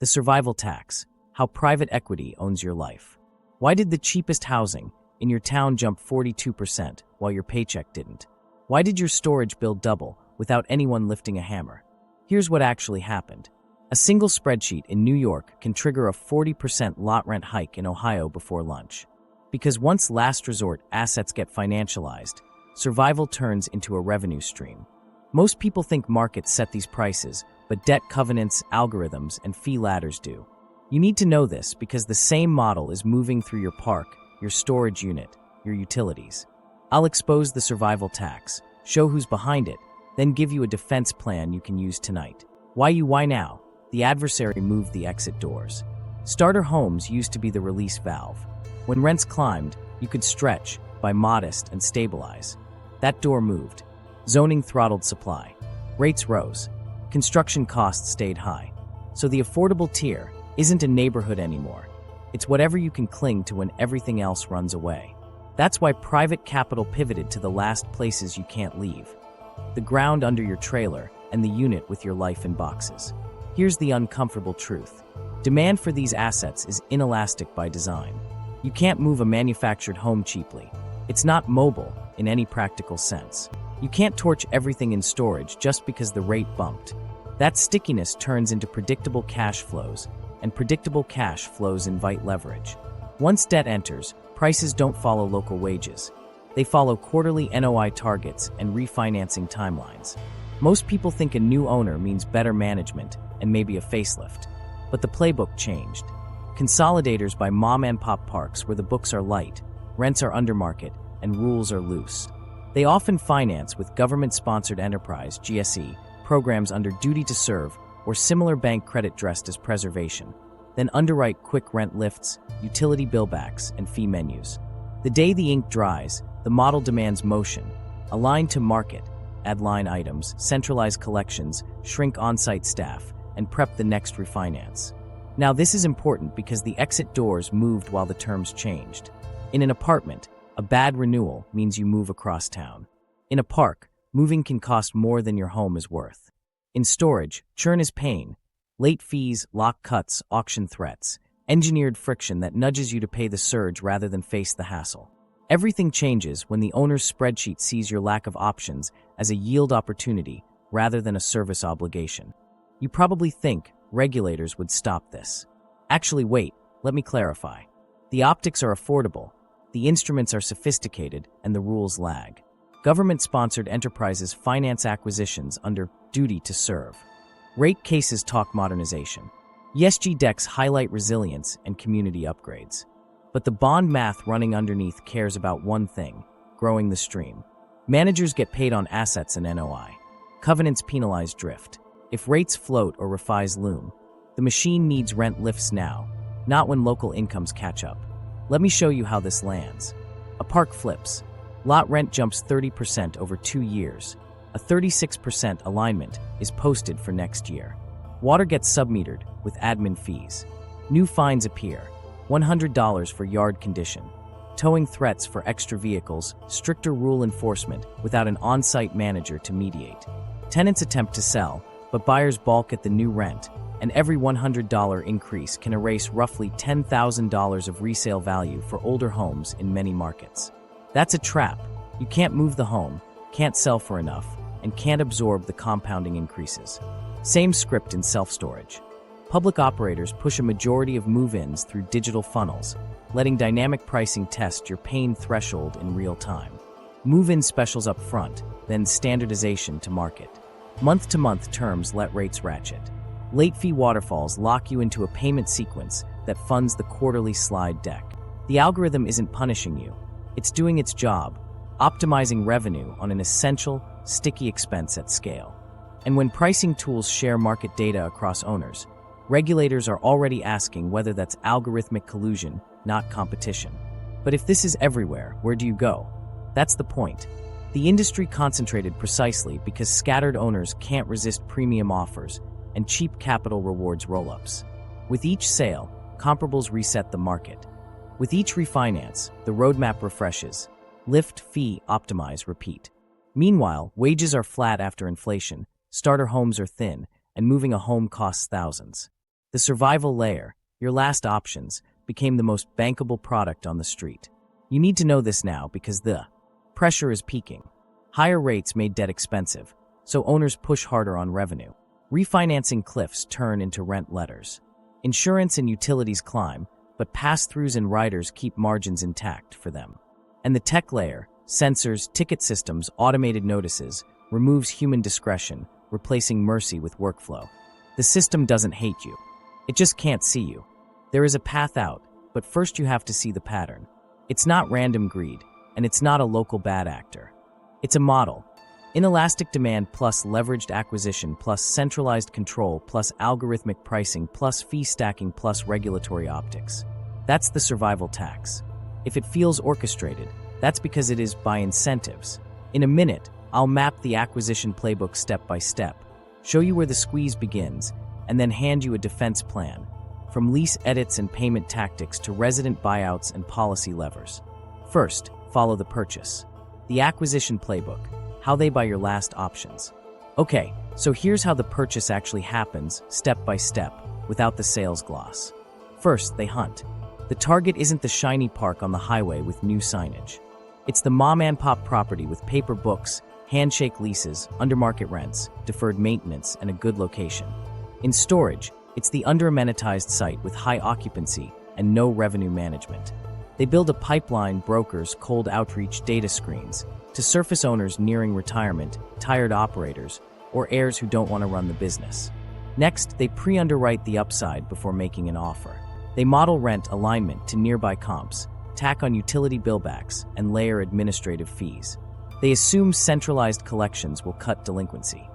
The survival tax, how private equity owns your life. Why did the cheapest housing in your town jump 42% while your paycheck didn't? Why did your storage bill double without anyone lifting a hammer? Here's what actually happened. A single spreadsheet in New York can trigger a 40% lot rent hike in Ohio before lunch. Because once last resort assets get financialized, survival turns into a revenue stream. Most people think markets set these prices, but debt covenants, algorithms, and fee ladders do. You need to know this because the same model is moving through your park, your storage unit, your utilities. I'll expose the survival tax, show who's behind it, then give you a defense plan you can use tonight. Why now? The adversary moved the exit doors. Starter homes used to be the release valve. When rents climbed, you could stretch, buy modest, and stabilize. That door moved. Zoning throttled supply. Rates rose. Construction costs stayed high. So the affordable tier isn't a neighborhood anymore. It's whatever you can cling to when everything else runs away. That's why private capital pivoted to the last places you can't leave. The ground under your trailer and the unit with your life in boxes. Here's the uncomfortable truth. Demand for these assets is inelastic by design. You can't move a manufactured home cheaply. It's not mobile in any practical sense. You can't torch everything in storage just because the rate bumped. That stickiness turns into predictable cash flows, and predictable cash flows invite leverage. Once debt enters, prices don't follow local wages. They follow quarterly NOI targets and refinancing timelines. Most people think a new owner means better management and maybe a facelift. But the playbook changed. Consolidators buy mom-and-pop parks where the books are light, rents are under market, and rules are loose. They often finance with government-sponsored enterprise (GSE) programs under duty to serve or similar bank credit dressed as preservation, then underwrite quick rent lifts, utility billbacks, and fee menus. The day the ink dries, the model demands motion, align to market, add line items, centralize collections, shrink on-site staff, and prep the next refinance. Now this is important because the exit doors moved while the terms changed. In an apartment, a bad renewal means you move across town. In a park, moving can cost more than your home is worth. In storage, churn is pain. Late fees, lock cuts, auction threats, engineered friction that nudges you to pay the surge rather than face the hassle. Everything changes when the owner's spreadsheet sees your lack of options as a yield opportunity rather than a service obligation. You probably think regulators would stop this. Actually, wait, let me clarify. The optics are affordable, the instruments are sophisticated, and the rules lag. Government-sponsored enterprises finance acquisitions under duty to serve. Rate cases talk modernization. ESG decks highlight resilience and community upgrades. But the bond math running underneath cares about one thing: growing the stream. Managers get paid on assets and NOI. Covenants penalize drift. If rates float or refis loom, the machine needs rent lifts now, not when local incomes catch up. Let me show you how this lands. A park flips. Lot rent jumps 30% over 2 years. A 36% alignment is posted for next year. Water gets submetered with admin fees. New fines appear. $100 for yard condition. Towing threats for extra vehicles, stricter rule enforcement without an on-site manager to mediate. Tenants attempt to sell, but buyers balk at the new rent, and every $100 increase can erase roughly $10,000 of resale value for older homes in many markets. That's a trap. You can't move the home, can't sell for enough, and can't absorb the compounding increases. Same script in self-storage. Public operators push a majority of move-ins through digital funnels, letting dynamic pricing test your pain threshold in real time. Move-in specials up front, then standardization to market. Month-to-month terms let rates ratchet. Late fee waterfalls lock you into a payment sequence that funds the quarterly slide deck. The algorithm isn't punishing you. It's doing its job, optimizing revenue on an essential, sticky expense at scale. And when pricing tools share market data across owners, regulators are already asking whether that's algorithmic collusion, not competition. But if this is everywhere, where do you go? That's the point. The industry concentrated precisely because scattered owners can't resist premium offers and cheap capital rewards roll-ups. With each sale, comparables reset the market. With each refinance, the roadmap refreshes. Lift, fee, optimize, repeat. Meanwhile, wages are flat after inflation, starter homes are thin, and moving a home costs thousands. The survival layer, your last options, became the most bankable product on the street. You need to know this now because the pressure is peaking. Higher rates made debt expensive, so owners push harder on revenue. Refinancing cliffs turn into rent letters. Insurance and utilities climb, but pass-throughs and riders keep margins intact for them. And the tech layer, sensors, ticket systems, automated notices, removes human discretion, replacing mercy with workflow. The system doesn't hate you. It just can't see you. There is a path out, but first you have to see the pattern. It's not random greed, and it's not a local bad actor. It's a model. Inelastic demand plus leveraged acquisition plus centralized control plus algorithmic pricing plus fee stacking plus regulatory optics. That's the survival tax. If it feels orchestrated, that's because it is by incentives. In a minute, I'll map the acquisition playbook step by step, show you where the squeeze begins, and then hand you a defense plan, from lease edits and payment tactics to resident buyouts and policy levers. First, follow the purchase. The acquisition playbook, how they buy your last options. Okay, so here's how the purchase actually happens, step by step, without the sales gloss. First, they hunt. The target isn't the shiny park on the highway with new signage. It's the mom-and-pop property with paper books, handshake leases, undermarket rents, deferred maintenance, and a good location. In storage, it's the under-amenitized site with high occupancy and no revenue management. They build a pipeline, brokers, cold outreach data screens to surface owners nearing retirement, tired operators, or heirs who don't want to run the business. Next, they pre-underwrite the upside before making an offer. They model rent alignment to nearby comps, tack on utility billbacks, and layer administrative fees. They assume centralized collections will cut delinquency.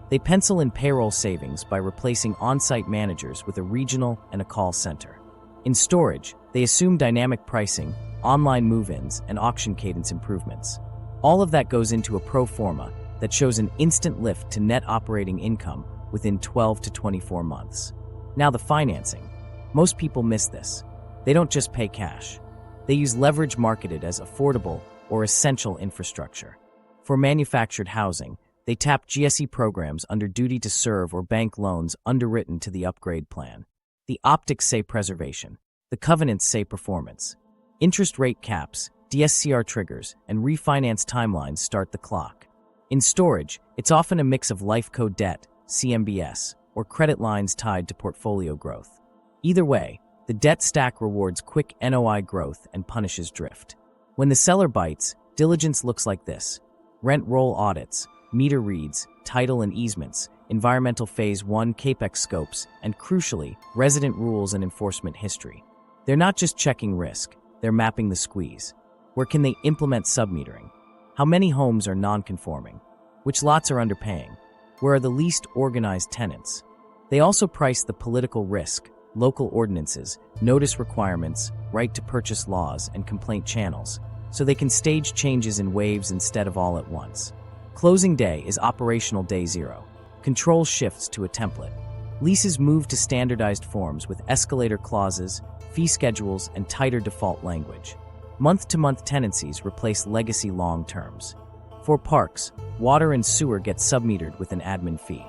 They pencil in payroll savings by replacing on-site managers with a regional and a call center. In storage, they assume dynamic pricing, online move-ins, and auction cadence improvements. All of that goes into a pro forma that shows an instant lift to net operating income within 12 to 24 months. Now the financing. Most people miss this. They don't just pay cash. They use leverage marketed as affordable or essential infrastructure. For manufactured housing, they tap GSE programs under duty to serve or bank loans underwritten to the upgrade plan. The optics say preservation. The covenants say performance. Interest rate caps, DSCR triggers, and refinance timelines start the clock. In storage, it's often a mix of lifeco debt, CMBS, or credit lines tied to portfolio growth. Either way, the debt stack rewards quick NOI growth and punishes drift. When the seller bites, diligence looks like this: rent roll audits, meter reads, title and easements, environmental phase 1 capex scopes, and crucially, resident rules and enforcement history. They're not just checking risk, they're mapping the squeeze. Where can they implement submetering? How many homes are non-conforming? Which lots are underpaying? Where are the least organized tenants? They also price the political risk, local ordinances, notice requirements, right to purchase laws, and complaint channels, so they can stage changes in waves instead of all at once. Closing day is operational day zero. Control shifts to a template. Leases move to standardized forms with escalator clauses, fee schedules, and tighter default language. Month-to-month tenancies replace legacy long terms. For parks, water and sewer get submetered with an admin fee.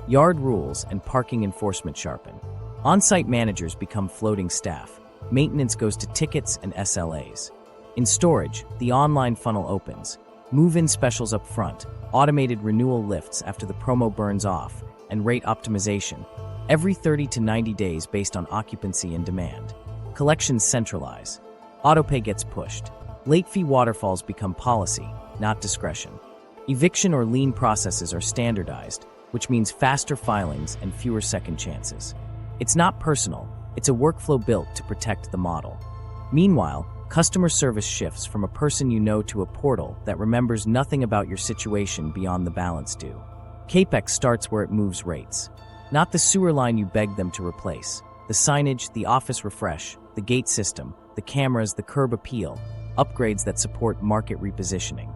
Yard rules and parking enforcement sharpen. On-site managers become floating staff. Maintenance goes to tickets and SLAs. In storage, the online funnel opens. Move-in specials up front, automated renewal lifts after the promo burns off, and rate optimization, every 30 to 90 days based on occupancy and demand. Collections centralize. Autopay gets pushed. Late fee waterfalls become policy, not discretion. Eviction or lien processes are standardized, which means faster filings and fewer second chances. It's not personal, it's a workflow built to protect the model. Meanwhile, customer service shifts from a person you know to a portal that remembers nothing about your situation beyond the balance due. Capex starts where it moves rates. Not the sewer line you begged them to replace. The signage, the office refresh, the gate system, the cameras, the curb appeal, upgrades that support market repositioning.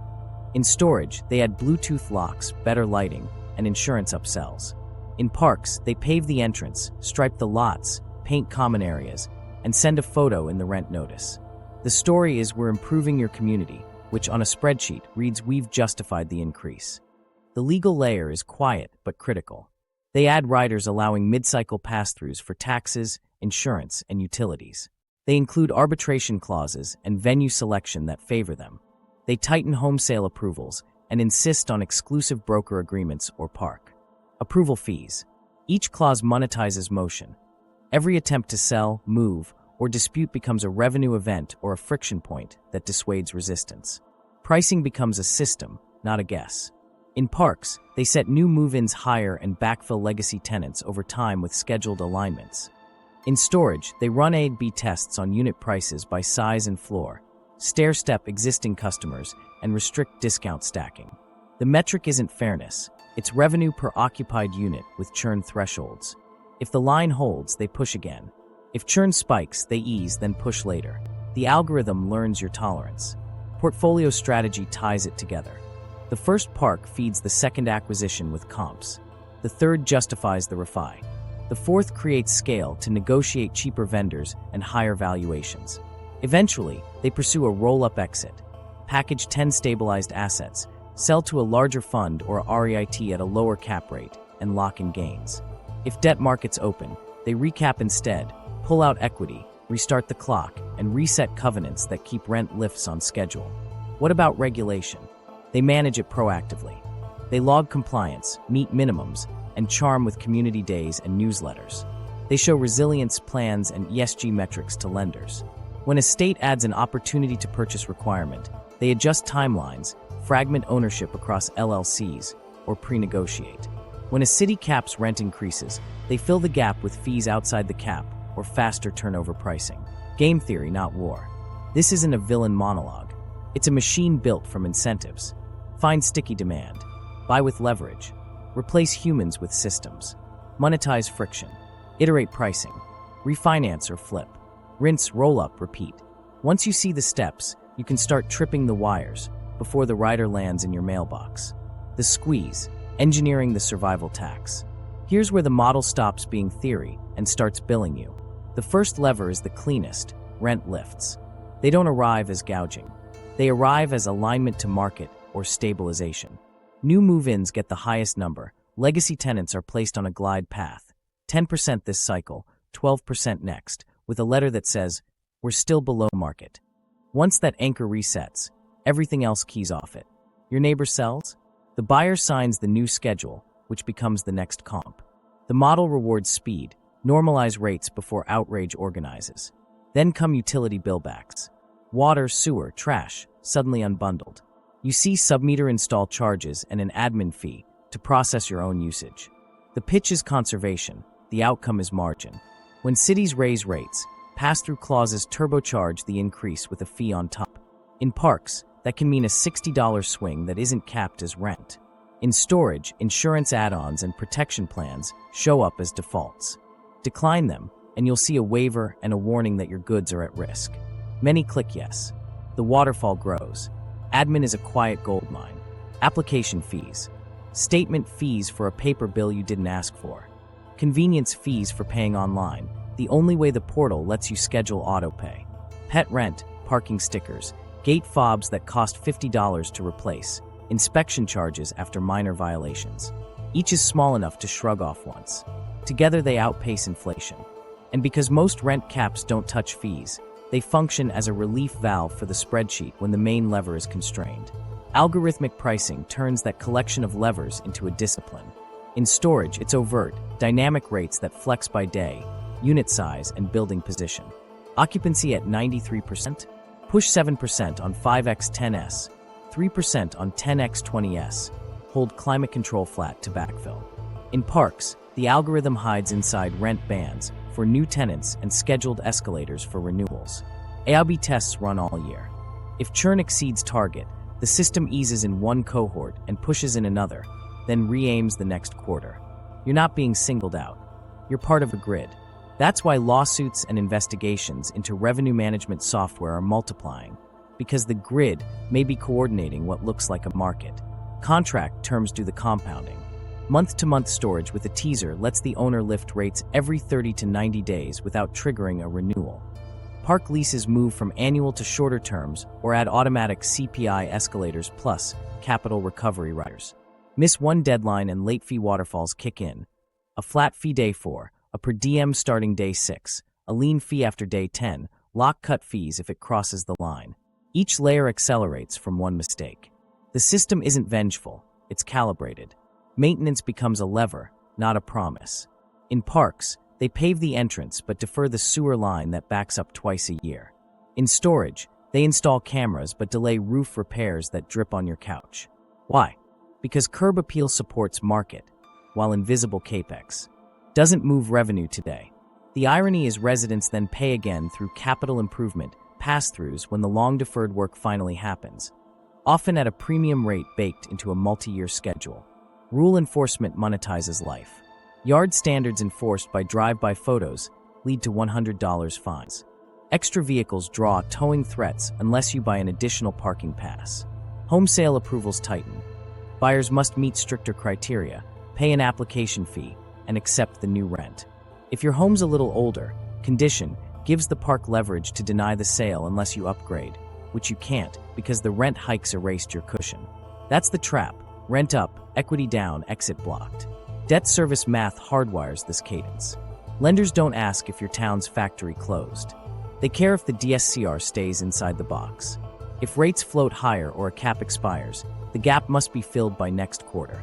In storage, they add Bluetooth locks, better lighting, and insurance upsells. In parks, they pave the entrance, stripe the lots, paint common areas, and send a photo in the rent notice. The story is we're improving your community, which on a spreadsheet reads we've justified the increase. The legal layer is quiet but critical. They add riders allowing mid-cycle pass-throughs for taxes, insurance, and utilities. They include arbitration clauses and venue selection that favor them. They tighten home sale approvals and insist on exclusive broker agreements or park. Approval fees. Each clause monetizes motion. Every attempt to sell, move, or dispute becomes a revenue event or a friction point that dissuades resistance. Pricing becomes a system, not a guess. In parks, they set new move-ins higher and backfill legacy tenants over time with scheduled alignments. In storage, they run A/B tests on unit prices by size and floor, stair-step existing customers, and restrict discount stacking. The metric isn't fairness, it's revenue per occupied unit with churn thresholds. If the line holds, they push again. If churn spikes, they ease, then push later. The algorithm learns your tolerance. Portfolio strategy ties it together. The first park feeds the second acquisition with comps. The third justifies the refi. The fourth creates scale to negotiate cheaper vendors and higher valuations. Eventually, they pursue a roll-up exit. Package 10 stabilized assets, sell to a larger fund or a REIT at a lower cap rate, and lock in gains. If debt markets open, they recap instead, pull out equity, restart the clock, and reset covenants that keep rent lifts on schedule. What about regulation? They manage it proactively. They log compliance, meet minimums, and charm with community days and newsletters. They show resilience plans and ESG metrics to lenders. When a state adds an opportunity to purchase requirement, they adjust timelines, fragment ownership across LLCs, or pre-negotiate. When a city caps rent increases, they fill the gap with fees outside the cap or faster turnover pricing. Game theory, not war. This isn't a villain monologue. It's a machine built from incentives. Find sticky demand. Buy with leverage. Replace humans with systems. Monetize friction. Iterate pricing. Refinance or flip. Rinse, roll up, repeat. Once you see the steps, you can start tripping the wires before the rider lands in your mailbox. The squeeze, engineering the survival tax. Here's where the model stops being theory and starts billing you. The first lever is the cleanest, rent lifts. They don't arrive as gouging. They arrive as alignment to market or stabilization. New move-ins get the highest number. Legacy tenants are placed on a glide path. 10% this cycle, 12% next, with a letter that says, "We're still below market." Once that anchor resets, everything else keys off it. Your neighbor sells? The buyer signs the new schedule, which becomes the next comp. The model rewards speed, normalize rates before outrage organizes. Then come utility billbacks. Water, sewer, trash, suddenly unbundled. You see sub-meter install charges and an admin fee to process your own usage. The pitch is conservation, the outcome is margin. When cities raise rates, pass-through clauses turbocharge the increase with a fee on top. In parks, that can mean a $60 swing that isn't capped as rent. In storage, insurance add-ons and protection plans show up as defaults. Decline them, and you'll see a waiver and a warning that your goods are at risk. Many click yes. The waterfall grows. Admin is a quiet goldmine. Application fees. Statement fees for a paper bill you didn't ask for. Convenience fees for paying online, the only way the portal lets you schedule autopay. Pet rent, parking stickers, gate fobs that cost $50 to replace, inspection charges after minor violations. Each is small enough to shrug off once. Together they outpace inflation. And because most rent caps don't touch fees, they function as a relief valve for the spreadsheet when the main lever is constrained. Algorithmic pricing turns that collection of levers into a discipline. In storage, it's overt, dynamic rates that flex by day, unit size, and building position. Occupancy at 93%? Push 7% on 5x10s, 3% on 10x20s. Hold climate control flat to backfill. In parks, the algorithm hides inside rent bands for new tenants and scheduled escalators for renewals. A/B tests run all year. If churn exceeds target, the system eases in one cohort and pushes in another, then re-aims the next quarter. You're not being singled out. You're part of a grid. That's why lawsuits and investigations into revenue management software are multiplying, because the grid may be coordinating what looks like a market. Contract terms do the compounding. Month-to-month storage with a teaser lets the owner lift rates every 30 to 90 days without triggering a renewal. Park leases move from annual to shorter terms or add automatic CPI escalators plus capital recovery riders. Miss one deadline and late fee waterfalls kick in. a flat fee day 4, a per diem starting day 6, a lien fee after day 10, lock cut fees if it crosses the line. Each layer accelerates from one mistake. The system isn't vengeful, it's calibrated. Maintenance becomes a lever, not a promise. In parks, they pave the entrance but defer the sewer line that backs up twice a year. In storage, they install cameras but delay roof repairs that drip on your couch. Why? Because curb appeal supports market, while invisible capex doesn't move revenue today. The irony is residents then pay again through capital improvement pass-throughs when the long-deferred work finally happens, often at a premium rate baked into a multi-year schedule. Rule enforcement monetizes life. Yard standards enforced by drive-by photos lead to $100 fines. Extra vehicles draw towing threats unless you buy an additional parking pass. Home sale approvals tighten. Buyers must meet stricter criteria, pay an application fee, and accept the new rent. If your home's a little older, condition gives the park leverage to deny the sale unless you upgrade, which you can't because the rent hikes erased your cushion. That's the trap. Rent up, equity down, exit blocked. Debt service math hardwires this cadence. Lenders don't ask if your town's factory closed. They care if the DSCR stays inside the box. If rates float higher or a cap expires, the gap must be filled by next quarter.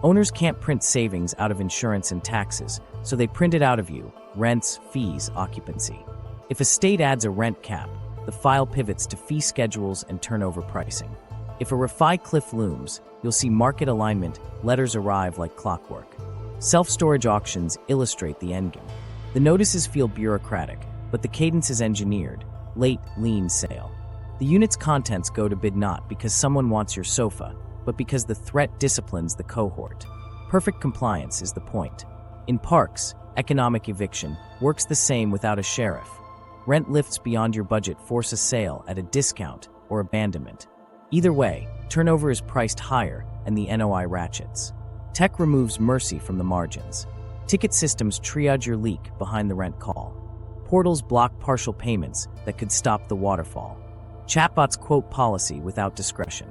Owners can't print savings out of insurance and taxes, so they print it out of you: rents, fees, occupancy. If a state adds a rent cap, the file pivots to fee schedules and turnover pricing. If a refi cliff looms, you'll see market alignment letters arrive like clockwork. Self-storage auctions illustrate the endgame. The notices feel bureaucratic, but the cadence is engineered: late, lean sale. The unit's contents go to bid not because someone wants your sofa, but because the threat disciplines the cohort. Perfect compliance is the point. In parks, economic eviction works the same without a sheriff. Rent lifts beyond your budget force a sale at a discount or abandonment. Either way, turnover is priced higher and the NOI ratchets. Tech removes mercy from the margins. Ticket systems triage your leak behind the rent call. Portals block partial payments that could stop the waterfall. Chatbots quote policy without discretion.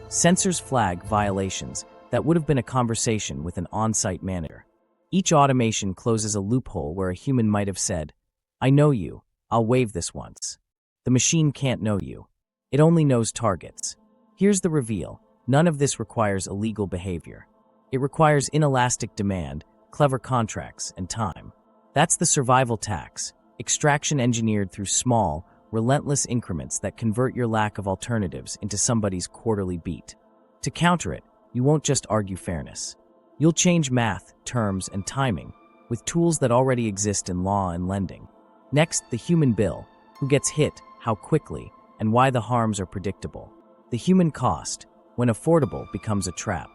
Sensors flag violations that would have been a conversation with an on-site manager. Each automation closes a loophole where a human might have said, "I know you, I'll waive this once." The machine can't know you. It only knows targets. Here's the reveal: none of this requires illegal behavior. It requires inelastic demand, clever contracts, and time. That's the survival tax, extraction engineered through small, relentless increments that convert your lack of alternatives into somebody's quarterly beat. To counter it, you won't just argue fairness. You'll change math, terms, and timing with tools that already exist in law and lending. Next, the human bill: who gets hit, how quickly, and why the harms are predictable. The human cost, when affordable, becomes a trap.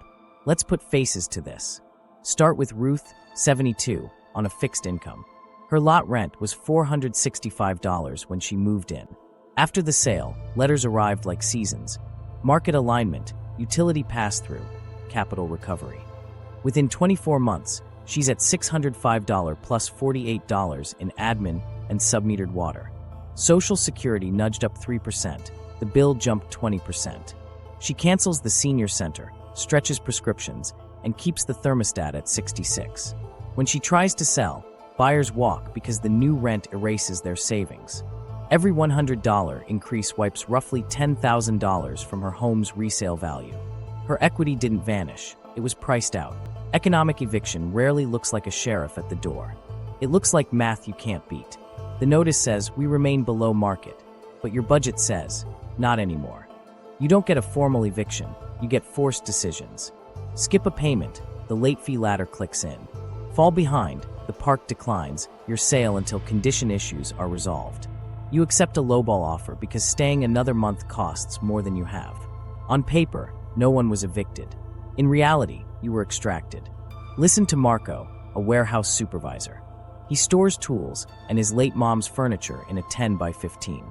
Let's put faces to this. Start with Ruth, 72, on a fixed income. Her lot rent was $465 when she moved in. After the sale, letters arrived like seasons: market alignment, utility pass-through, capital recovery. Within 24 months, she's at $605 plus $48 in admin and submetered water. Social Security nudged up 3%. The bill jumped 20%. She cancels the senior center, stretches prescriptions, and keeps the thermostat at 66. When she tries to sell, buyers walk because the new rent erases their savings. Every $100 increase wipes roughly $10,000 from her home's resale value. Her equity didn't vanish, it was priced out. Economic eviction rarely looks like a sheriff at the door. It looks like math you can't beat. The notice says, "We remain below market," but your budget says, "Not anymore." You don't get a formal eviction, you get forced decisions. Skip a payment, the late fee ladder clicks in. Fall behind, the park declines your sale until condition issues are resolved. You accept a lowball offer because staying another month costs more than you have. On paper, no one was evicted. In reality, you were extracted. Listen to Marco, a warehouse supervisor. He stores tools and his late mom's furniture in a 10 by 15.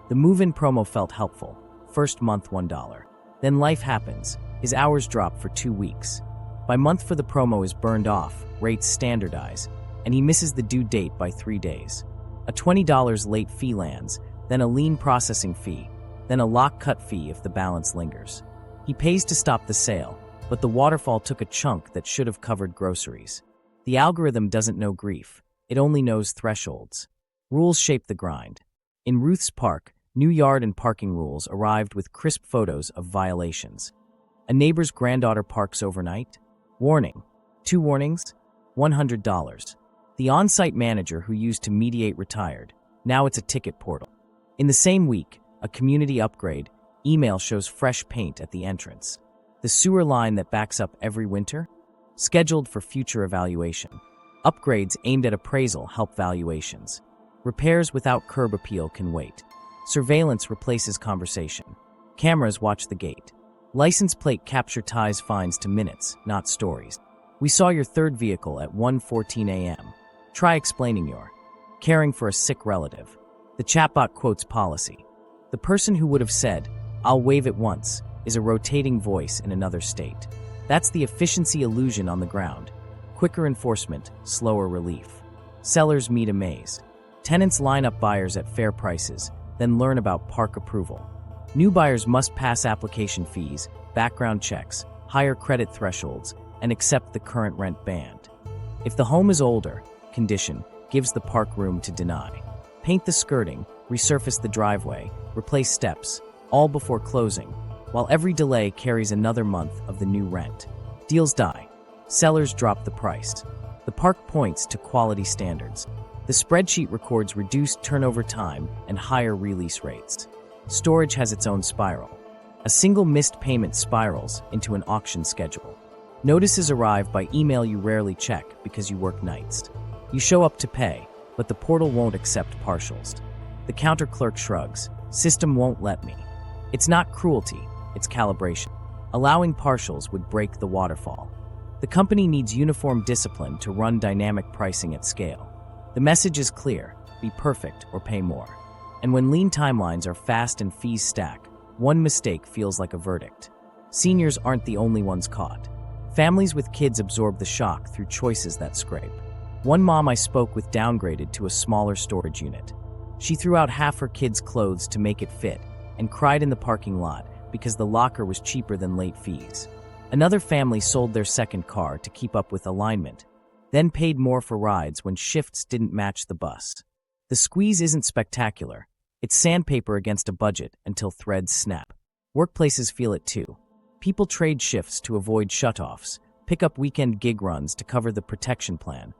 The move-in promo felt helpful. First month $1. Then life happens. His hours drop for 2 weeks. By month 4 the promo is burned off, rates standardize, and he misses the due date by 3 days. A $20 late fee lands, then a lien processing fee, then a lock cut fee if the balance lingers. He pays to stop the sale, but the waterfall took a chunk that should have covered groceries. The algorithm doesn't know grief, it only knows thresholds. Rules shape the grind. In Ruth's Park, new yard and parking rules arrived with crisp photos of violations. A neighbor's granddaughter parks overnight? Warning. 2 warnings? $100. The on-site manager who used to mediate retired. Now it's a ticket portal. In the same week, a community upgrade, email shows fresh paint at the entrance. The sewer line that backs up every winter? Scheduled for future evaluation. Upgrades aimed at appraisal help valuations. Repairs without curb appeal can wait. Surveillance replaces conversation. Cameras watch the gate. License plate capture ties fines to minutes, not stories. We saw your third vehicle at 1:14 a.m. Try explaining your caring for a sick relative. The chatbot quotes policy. The person who would have said, "I'll waive it once," is a rotating voice in another state. That's the efficiency illusion on the ground. Quicker enforcement, slower relief. Sellers meet a maze. Tenants line up buyers at fair prices, then learn about park approval. New buyers must pass application fees, background checks, higher credit thresholds, and accept the current rent band. If the home is older, condition gives the park room to deny. Paint the skirting, resurface the driveway, replace steps, all before closing, while every delay carries another month of the new rent. Deals die. Sellers drop the price. The park points to quality standards. The spreadsheet records reduced turnover time and higher release rates. Storage has its own spiral. A single missed payment spirals into an auction schedule. Notices arrive by email you rarely check because you work nights. You show up to pay, but the portal won't accept partials. The counter clerk shrugs. System won't let me. It's not cruelty, it's calibration. Allowing partials would break the waterfall. The company needs uniform discipline to run dynamic pricing at scale. The message is clear: be perfect or pay more. And when lean timelines are fast and fees stack, one mistake feels like a verdict. Seniors aren't the only ones caught. Families with kids absorb the shock through choices that scrape. One mom I spoke with downgraded to a smaller storage unit. She threw out half her kids' clothes to make it fit and cried in the parking lot because the locker was cheaper than late fees. Another family sold their second car to keep up with alignment, then paid more for rides when shifts didn't match the bus. The squeeze isn't spectacular. It's sandpaper against a budget until threads snap. Workplaces feel it too. People trade shifts to avoid shutoffs, pick up weekend gig runs to cover the protection plan,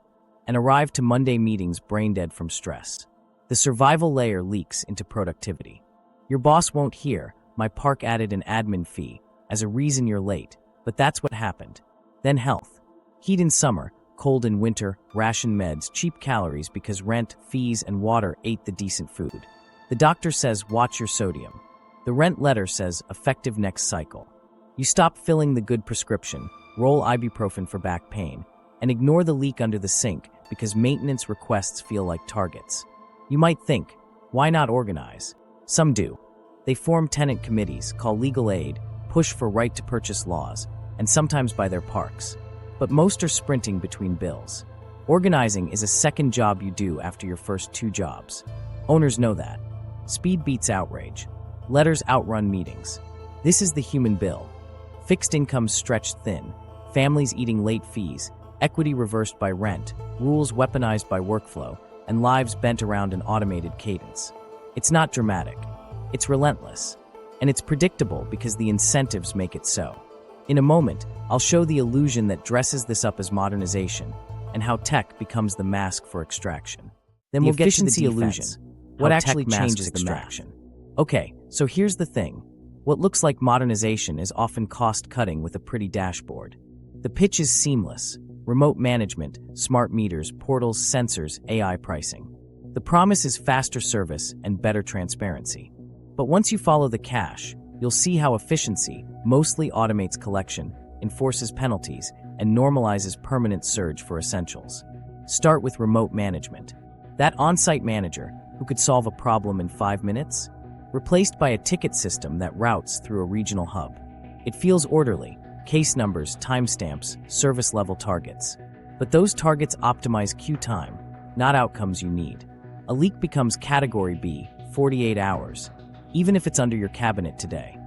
and arrive to Monday meetings brain-dead from stress. The survival layer leaks into productivity. Your boss won't hear, "My park added an admin fee," as a reason you're late, but that's what happened. Then health. Heat in summer, cold in winter, ration meds, cheap calories because rent, fees, and water ate the decent food. The doctor says, "Watch your sodium." The rent letter says, "Effective next cycle." You stop filling the good prescription, roll ibuprofen for back pain, and ignore the leak under the sink because maintenance requests feel like targets. You might think, why not organize? Some do. They form tenant committees, call legal aid, push for right-to-purchase laws, and sometimes buy their parks. But most are sprinting between bills. Organizing is a second job you do after your first 2 jobs. Owners know that. Speed beats outrage. Letters outrun meetings. This is the human bill. Fixed incomes stretched thin, families eating late fees, equity reversed by rent, rules weaponized by workflow, and lives bent around an automated cadence. It's not dramatic. It's relentless. And it's predictable because the incentives make it so. In a moment, I'll show the illusion that dresses this up as modernization and how tech becomes the mask for extraction. Then we'll get to the illusion. What actually changes the math? Okay, so here's the thing. What looks like modernization is often cost-cutting with a pretty dashboard. The pitch is seamless. Remote management, smart meters, portals, sensors, AI pricing. The promise is faster service and better transparency. But once you follow the cash, you'll see how efficiency mostly automates collection, enforces penalties, and normalizes permanent surge for essentials. Start with remote management. That on-site manager who could solve a problem in 5 minutes, replaced by a ticket system that routes through a regional hub. It feels orderly, case numbers, timestamps, service level targets. But those targets optimize queue time, not outcomes you need. A leak becomes Category B, 48 hours, even if it's under your cabinet today.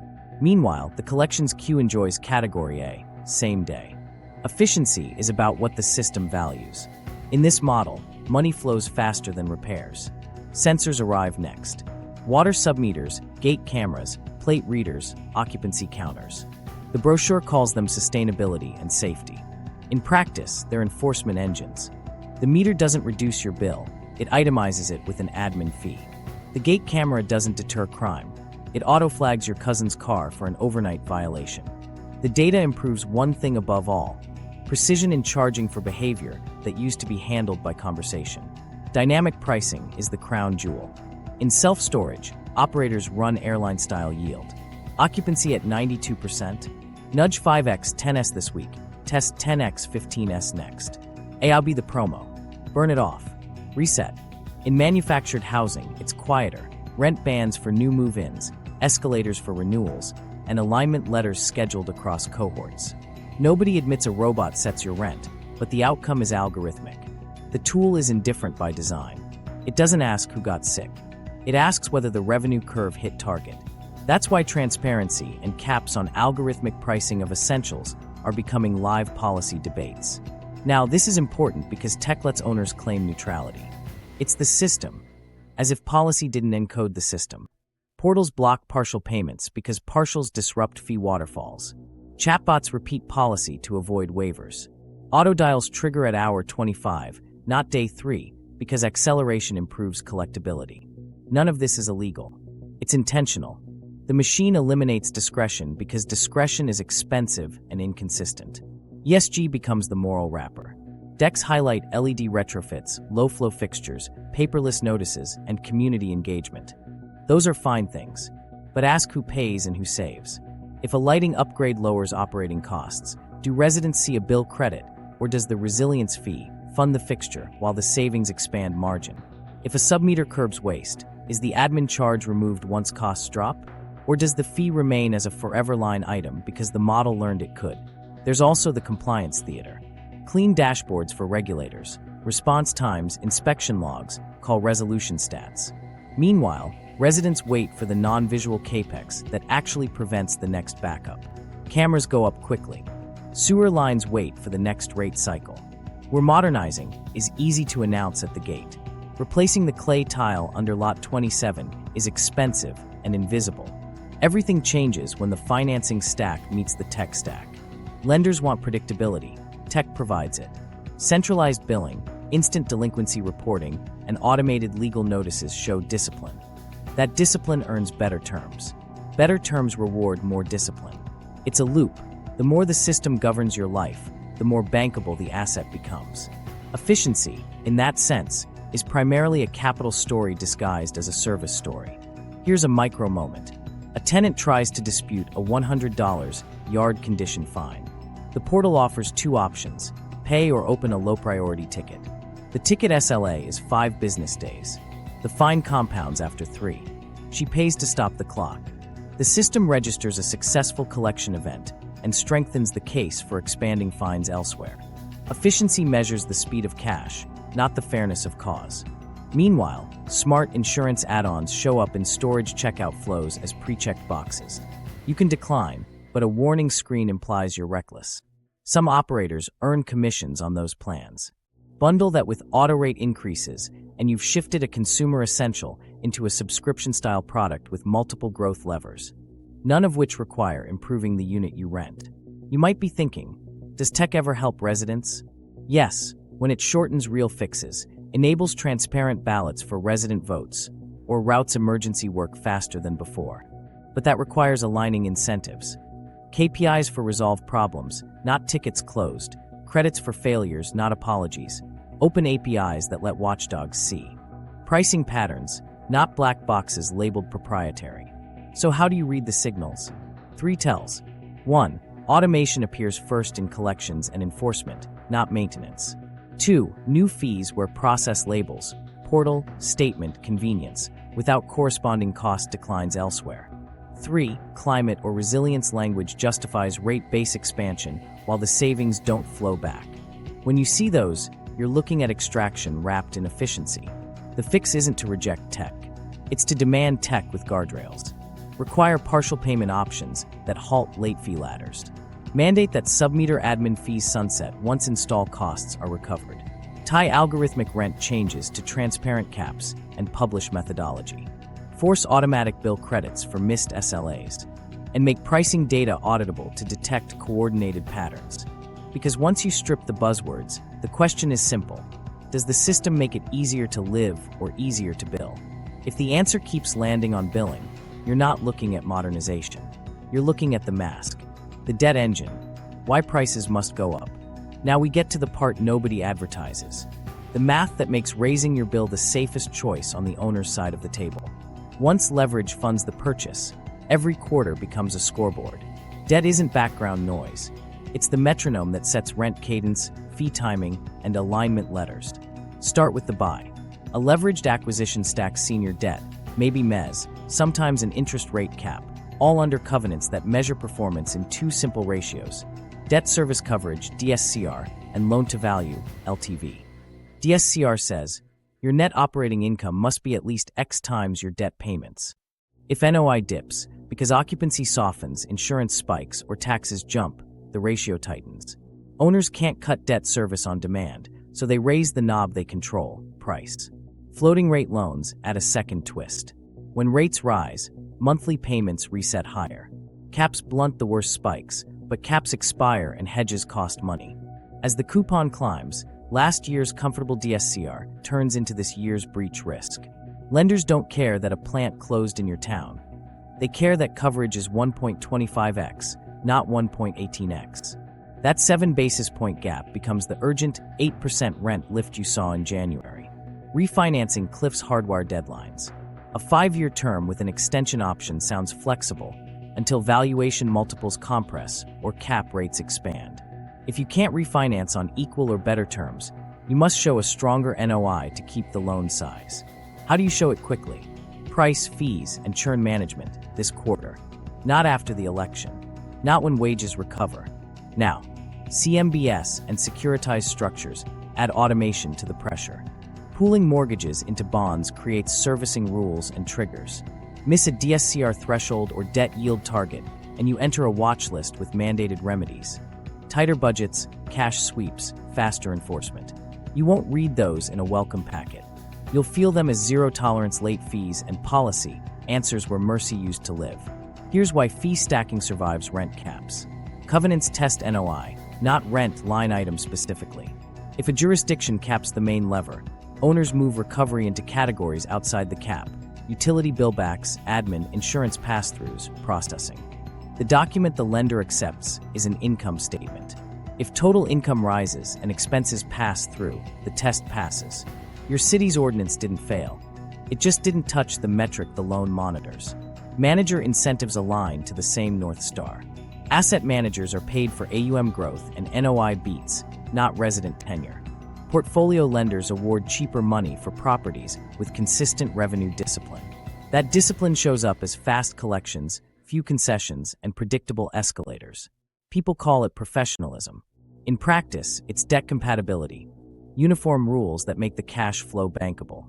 Meanwhile, the collections queue enjoys Category A, same day. Efficiency is about what the system values. In this model, money flows faster than repairs. Sensors arrive next. Water submeters, gate cameras, plate readers, occupancy counters. The brochure calls them sustainability and safety. In practice, they're enforcement engines. The meter doesn't reduce your bill, it itemizes it with an admin fee. The gate camera doesn't deter crime. It auto-flags your cousin's car for an overnight violation. The data improves one thing above all: precision in charging for behavior that used to be handled by conversation. Dynamic pricing is the crown jewel. In self-storage, operators run airline-style yield. Occupancy at 92%. Nudge 5x 10s this week. Test 10x 15s next. I'll be the promo. Burn it off. Reset. In manufactured housing, it's quieter. Rent bans for new move-ins, escalators for renewals, and alignment letters scheduled across cohorts. Nobody admits a robot sets your rent, but the outcome is algorithmic. The tool is indifferent by design. It doesn't ask who got sick. It asks whether the revenue curve hit target. That's why transparency and caps on algorithmic pricing of essentials are becoming live policy debates. Now, this is important because tech lets owners claim neutrality. It's the system, as if policy didn't encode the system. Portals block partial payments because partials disrupt fee waterfalls. Chatbots repeat policy to avoid waivers. Autodials trigger at hour 25, not day 3, because acceleration improves collectability. None of this is illegal. It's intentional. The machine eliminates discretion because discretion is expensive and inconsistent. ESG becomes the moral wrapper. Decks highlight LED retrofits, low-flow fixtures, paperless notices, and community engagement. Those are fine things, but ask who pays and who saves. If a lighting upgrade lowers operating costs, do residents see a bill credit, or does the resilience fee fund the fixture while the savings expand margin? If a submeter curbs waste, is the admin charge removed once costs drop? Or does the fee remain as a forever line item because the model learned it could? There's also the compliance theater. Clean dashboards for regulators, response times, inspection logs, call resolution stats. Meanwhile, residents wait for the non-visual capex that actually prevents the next backup. Cameras go up quickly. Sewer lines wait for the next rate cycle. We're modernizing is easy to announce at the gate. Replacing the clay tile under lot 27 is expensive and invisible. Everything changes when the financing stack meets the tech stack. Lenders want predictability. Tech provides it. Centralized billing, instant delinquency reporting, and automated legal notices show discipline. That discipline earns better terms. Better terms reward more discipline. It's a loop. The more the system governs your life, the more bankable the asset becomes. Efficiency, in that sense, is primarily a capital story disguised as a service story. Here's a micro moment. A tenant tries to dispute a $100 yard condition fine. The portal offers two options: pay or open a low-priority ticket. The ticket SLA is 5 business days. The fine compounds after 3. She pays to stop the clock. The system registers a successful collection event and strengthens the case for expanding fines elsewhere. Efficiency measures the speed of cash, not the fairness of cause. Meanwhile, smart insurance add-ons show up in storage checkout flows as pre-checked boxes. You can decline, but a warning screen implies you're reckless. Some operators earn commissions on those plans. Bundle that with auto rate increases, and you've shifted a consumer essential into a subscription-style product with multiple growth levers, none of which require improving the unit you rent. You might be thinking, does tech ever help residents? Yes, when it shortens real fixes, enables transparent ballots for resident votes, or routes emergency work faster than before. But that requires aligning incentives. KPIs for resolved problems, not tickets closed. Credits for failures, not apologies. Open APIs that let watchdogs see. Pricing patterns, not black boxes labeled proprietary. So how do you read the signals? 3 tells. 1. Automation appears first in collections and enforcement, not maintenance. 2. New fees where process labels, portal, statement, convenience, without corresponding cost declines elsewhere. 3. Climate or resilience language justifies rate-based expansion while the savings don't flow back. When you see those, you're looking at extraction wrapped in efficiency. The fix isn't to reject tech. It's to demand tech with guardrails. Require partial payment options that halt late fee ladders. Mandate that submeter admin fees sunset once install costs are recovered. Tie algorithmic rent changes to transparent caps and publish methodology. Force automatic bill credits for missed SLAs. And make pricing data auditable to detect coordinated patterns. Because once you strip the buzzwords, the question is simple. Does the system make it easier to live or easier to bill? If the answer keeps landing on billing, you're not looking at modernization. You're looking at the mask, the debt engine, why prices must go up. Now we get to the part nobody advertises. The math that makes raising your bill the safest choice on the owner's side of the table. Once leverage funds the purchase, every quarter becomes a scoreboard. Debt isn't background noise. It's the metronome that sets rent cadence, fee timing, and alignment letters. Start with the buy. A leveraged acquisition stacks senior debt, maybe mezz, sometimes an interest rate cap, all under covenants that measure performance in two simple ratios: debt service coverage, DSCR, and loan-to-value, LTV. DSCR says, your net operating income must be at least X times your debt payments. If NOI dips, because occupancy softens, insurance spikes, or taxes jump, the ratio tightens. Owners can't cut debt service on demand, so they raise the knob they control, price. Floating rate loans add a second twist. When rates rise, monthly payments reset higher. Caps blunt the worst spikes, but caps expire and hedges cost money. As the coupon climbs, last year's comfortable DSCR turns into this year's breach risk. Lenders don't care that a plant closed in your town. They care that coverage is 1.25x, not 1.18x. That 7 basis point gap becomes the urgent 8% rent lift you saw in January. Refinancing cliffs hardwire deadlines. A 5-year term with an extension option sounds flexible until valuation multiples compress or cap rates expand. If you can't refinance on equal or better terms, you must show a stronger NOI to keep the loan size. How do you show it quickly? Price, fees, and churn management this quarter. Not after the election. Not when wages recover. Now, CMBS and securitized structures add automation to the pressure. Pooling mortgages into bonds creates servicing rules and triggers. Miss a DSCR threshold or debt yield target, and you enter a watch list with mandated remedies. Tighter budgets, cash sweeps, faster enforcement. You won't read those in a welcome packet. You'll feel them as zero-tolerance late fees and policy, answers where mercy used to live. Here's why fee stacking survives rent caps. Covenants test NOI, not rent line items specifically. If a jurisdiction caps the main lever, owners move recovery into categories outside the cap: utility billbacks, admin, insurance pass-throughs, processing. The document the lender accepts is an income statement. If total income rises and expenses pass through, the test passes. Your city's ordinance didn't fail. It just didn't touch the metric the loan monitors. Manager incentives align to the same North Star. Asset managers are paid for AUM growth and NOI beats, not resident tenure. Portfolio lenders award cheaper money for properties with consistent revenue discipline. That discipline shows up as fast collections, few concessions, and predictable escalators. People call it professionalism. In practice, it's debt compatibility. Uniform rules that make the cash flow bankable.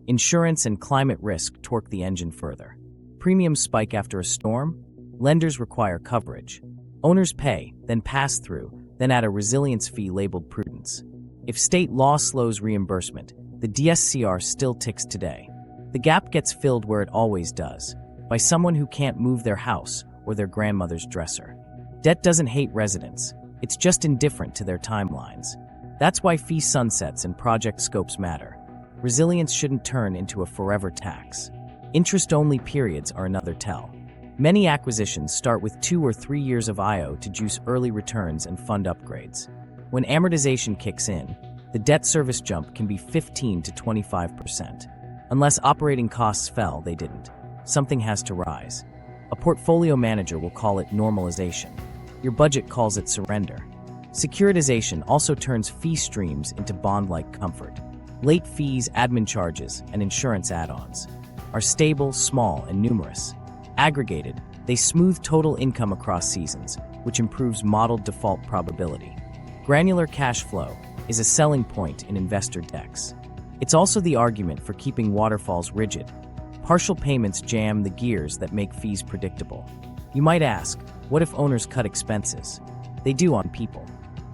Insurance and climate risk torque the engine further. Premiums spike after a storm. Lenders require coverage. Owners pay, then pass through, then add a resilience fee labeled prudence. If state law slows reimbursement, the DSCR still ticks today. The gap gets filled where it always does, by someone who can't move their house or their grandmother's dresser. Debt doesn't hate residents. It's just indifferent to their timelines. That's why fee sunsets and project scopes matter. Resilience shouldn't turn into a forever tax. Interest-only periods are another tell. Many acquisitions start with 2 or 3 years of IO to juice early returns and fund upgrades. When amortization kicks in, the debt service jump can be 15 to 25%. Unless operating costs fell, they didn't. Something has to rise. A portfolio manager will call it normalization. Your budget calls it surrender. Securitization also turns fee streams into bond-like comfort. Late fees, admin charges, and insurance add-ons are stable, small, and numerous. Aggregated, they smooth total income across seasons, which improves modeled default probability. Granular cash flow is a selling point in investor decks. It's also the argument for keeping waterfalls rigid. Partial payments jam the gears that make fees predictable. You might ask, what if owners cut expenses? They do on people.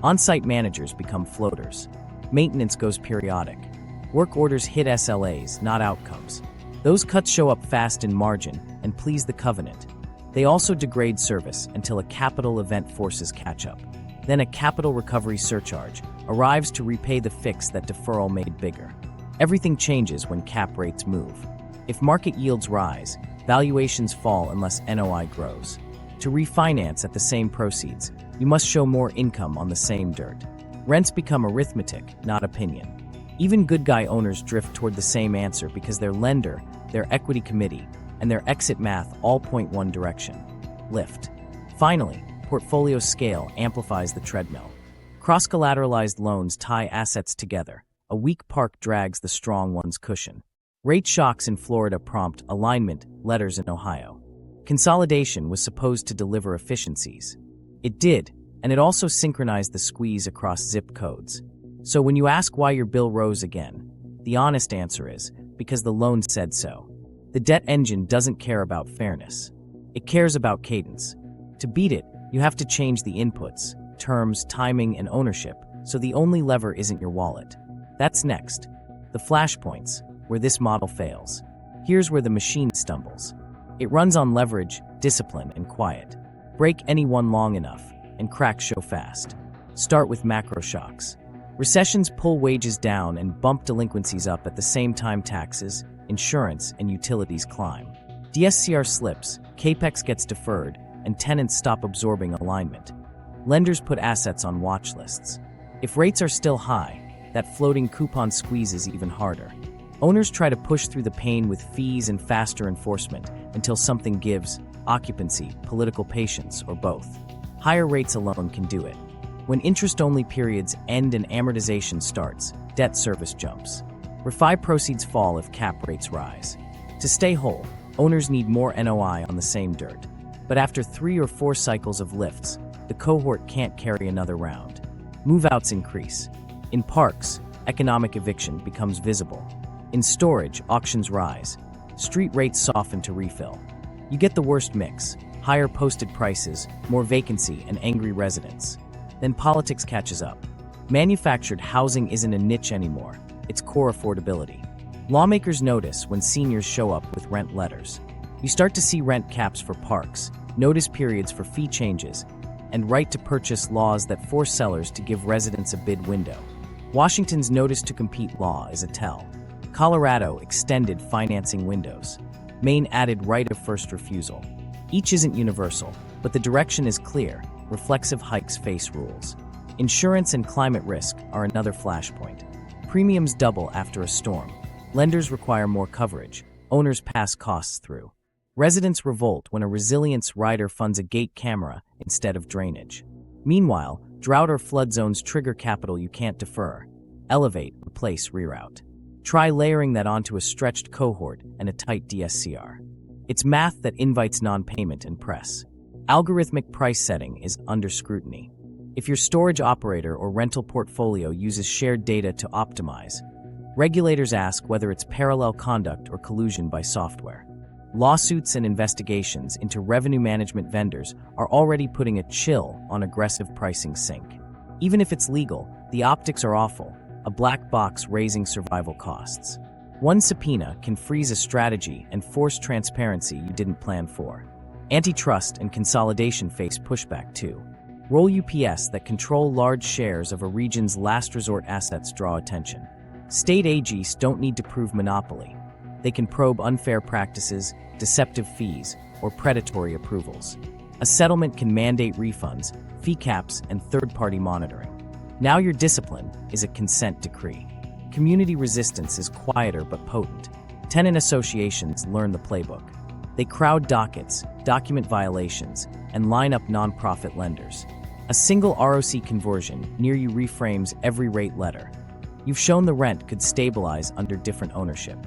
On-site managers become floaters. Maintenance goes periodic. Work orders hit SLAs, not outcomes. Those cuts show up fast in margin and please the covenant. They also degrade service until a capital event forces catch up. Then a capital recovery surcharge arrives to repay the fix that deferral made bigger. Everything changes when cap rates move. If market yields rise, valuations fall unless NOI grows. To refinance at the same proceeds, you must show more income on the same dirt. Rents become arithmetic, not opinion. Even good guy owners drift toward the same answer because their lender, their equity committee, and their exit math all point one direction: lift. Finally, portfolio scale amplifies the treadmill. Cross-collateralized loans tie assets together. A weak park drags the strong one's cushion. Rate shocks in Florida prompt alignment letters in Ohio. Consolidation was supposed to deliver efficiencies. It did, and it also synchronized the squeeze across zip codes. So when you ask why your bill rose again, the honest answer is because the loan said so. The debt engine doesn't care about fairness. It cares about cadence. To beat it, you have to change the inputs, terms, timing, and ownership, so the only lever isn't your wallet. That's next. The flashpoints, where this model fails. Here's where the machine stumbles. It runs on leverage, discipline, and quiet. Break any one long enough, and cracks show fast. Start with macro shocks. Recessions pull wages down and bump delinquencies up at the same time taxes, insurance, and utilities climb. DSCR slips, capex gets deferred, and tenants stop absorbing alignment. Lenders put assets on watch lists. If rates are still high, that floating coupon squeezes even harder. Owners try to push through the pain with fees and faster enforcement until something gives: occupancy, political patience, or both. Higher rates alone can do it. When interest-only periods end and amortization starts, debt service jumps. Refi proceeds fall if cap rates rise. To stay whole, owners need more NOI on the same dirt. But after 3 or 4 cycles of lifts, the cohort can't carry another round. Move-outs increase. In parks, economic eviction becomes visible. In storage, auctions rise. Street rates soften to refill. You get the worst mix: higher posted prices, more vacancy, and angry residents. Then politics catches up. Manufactured housing isn't a niche anymore, it's core affordability. Lawmakers notice when seniors show up with rent letters. You start to see rent caps for parks, notice periods for fee changes, and right to purchase laws that force sellers to give residents a bid window. Washington's notice to compete law is a tell. Colorado extended financing windows. Maine added right of first refusal. Each isn't universal, but the direction is clear: reflexive hikes face rules. Insurance and climate risk are another flashpoint. Premiums double after a storm. Lenders require more coverage. Owners pass costs through. Residents revolt when a resilience rider funds a gate camera instead of drainage. Meanwhile, drought or flood zones trigger capital you can't defer. Elevate, replace, reroute. Try layering that onto a stretched cohort and a tight DSCR. It's math that invites non-payment and press. Algorithmic price setting is under scrutiny. If your storage operator or rental portfolio uses shared data to optimize, regulators ask whether it's parallel conduct or collusion by software. Lawsuits and investigations into revenue management vendors are already putting a chill on aggressive pricing sync. Even if it's legal, the optics are awful, a black box raising survival costs. One subpoena can freeze a strategy and force transparency you didn't plan for. Antitrust and consolidation face pushback too. Role UPS that control large shares of a region's last resort assets draw attention. State AGs don't need to prove monopoly. They can probe unfair practices, deceptive fees, or predatory approvals. A settlement can mandate refunds, fee caps, and third-party monitoring. Now your discipline is a consent decree. Community resistance is quieter but potent. Tenant associations learn the playbook. They crowd dockets, document violations, and line up nonprofit lenders. A single ROC conversion near you reframes every rate letter. You've shown the rent could stabilize under different ownership.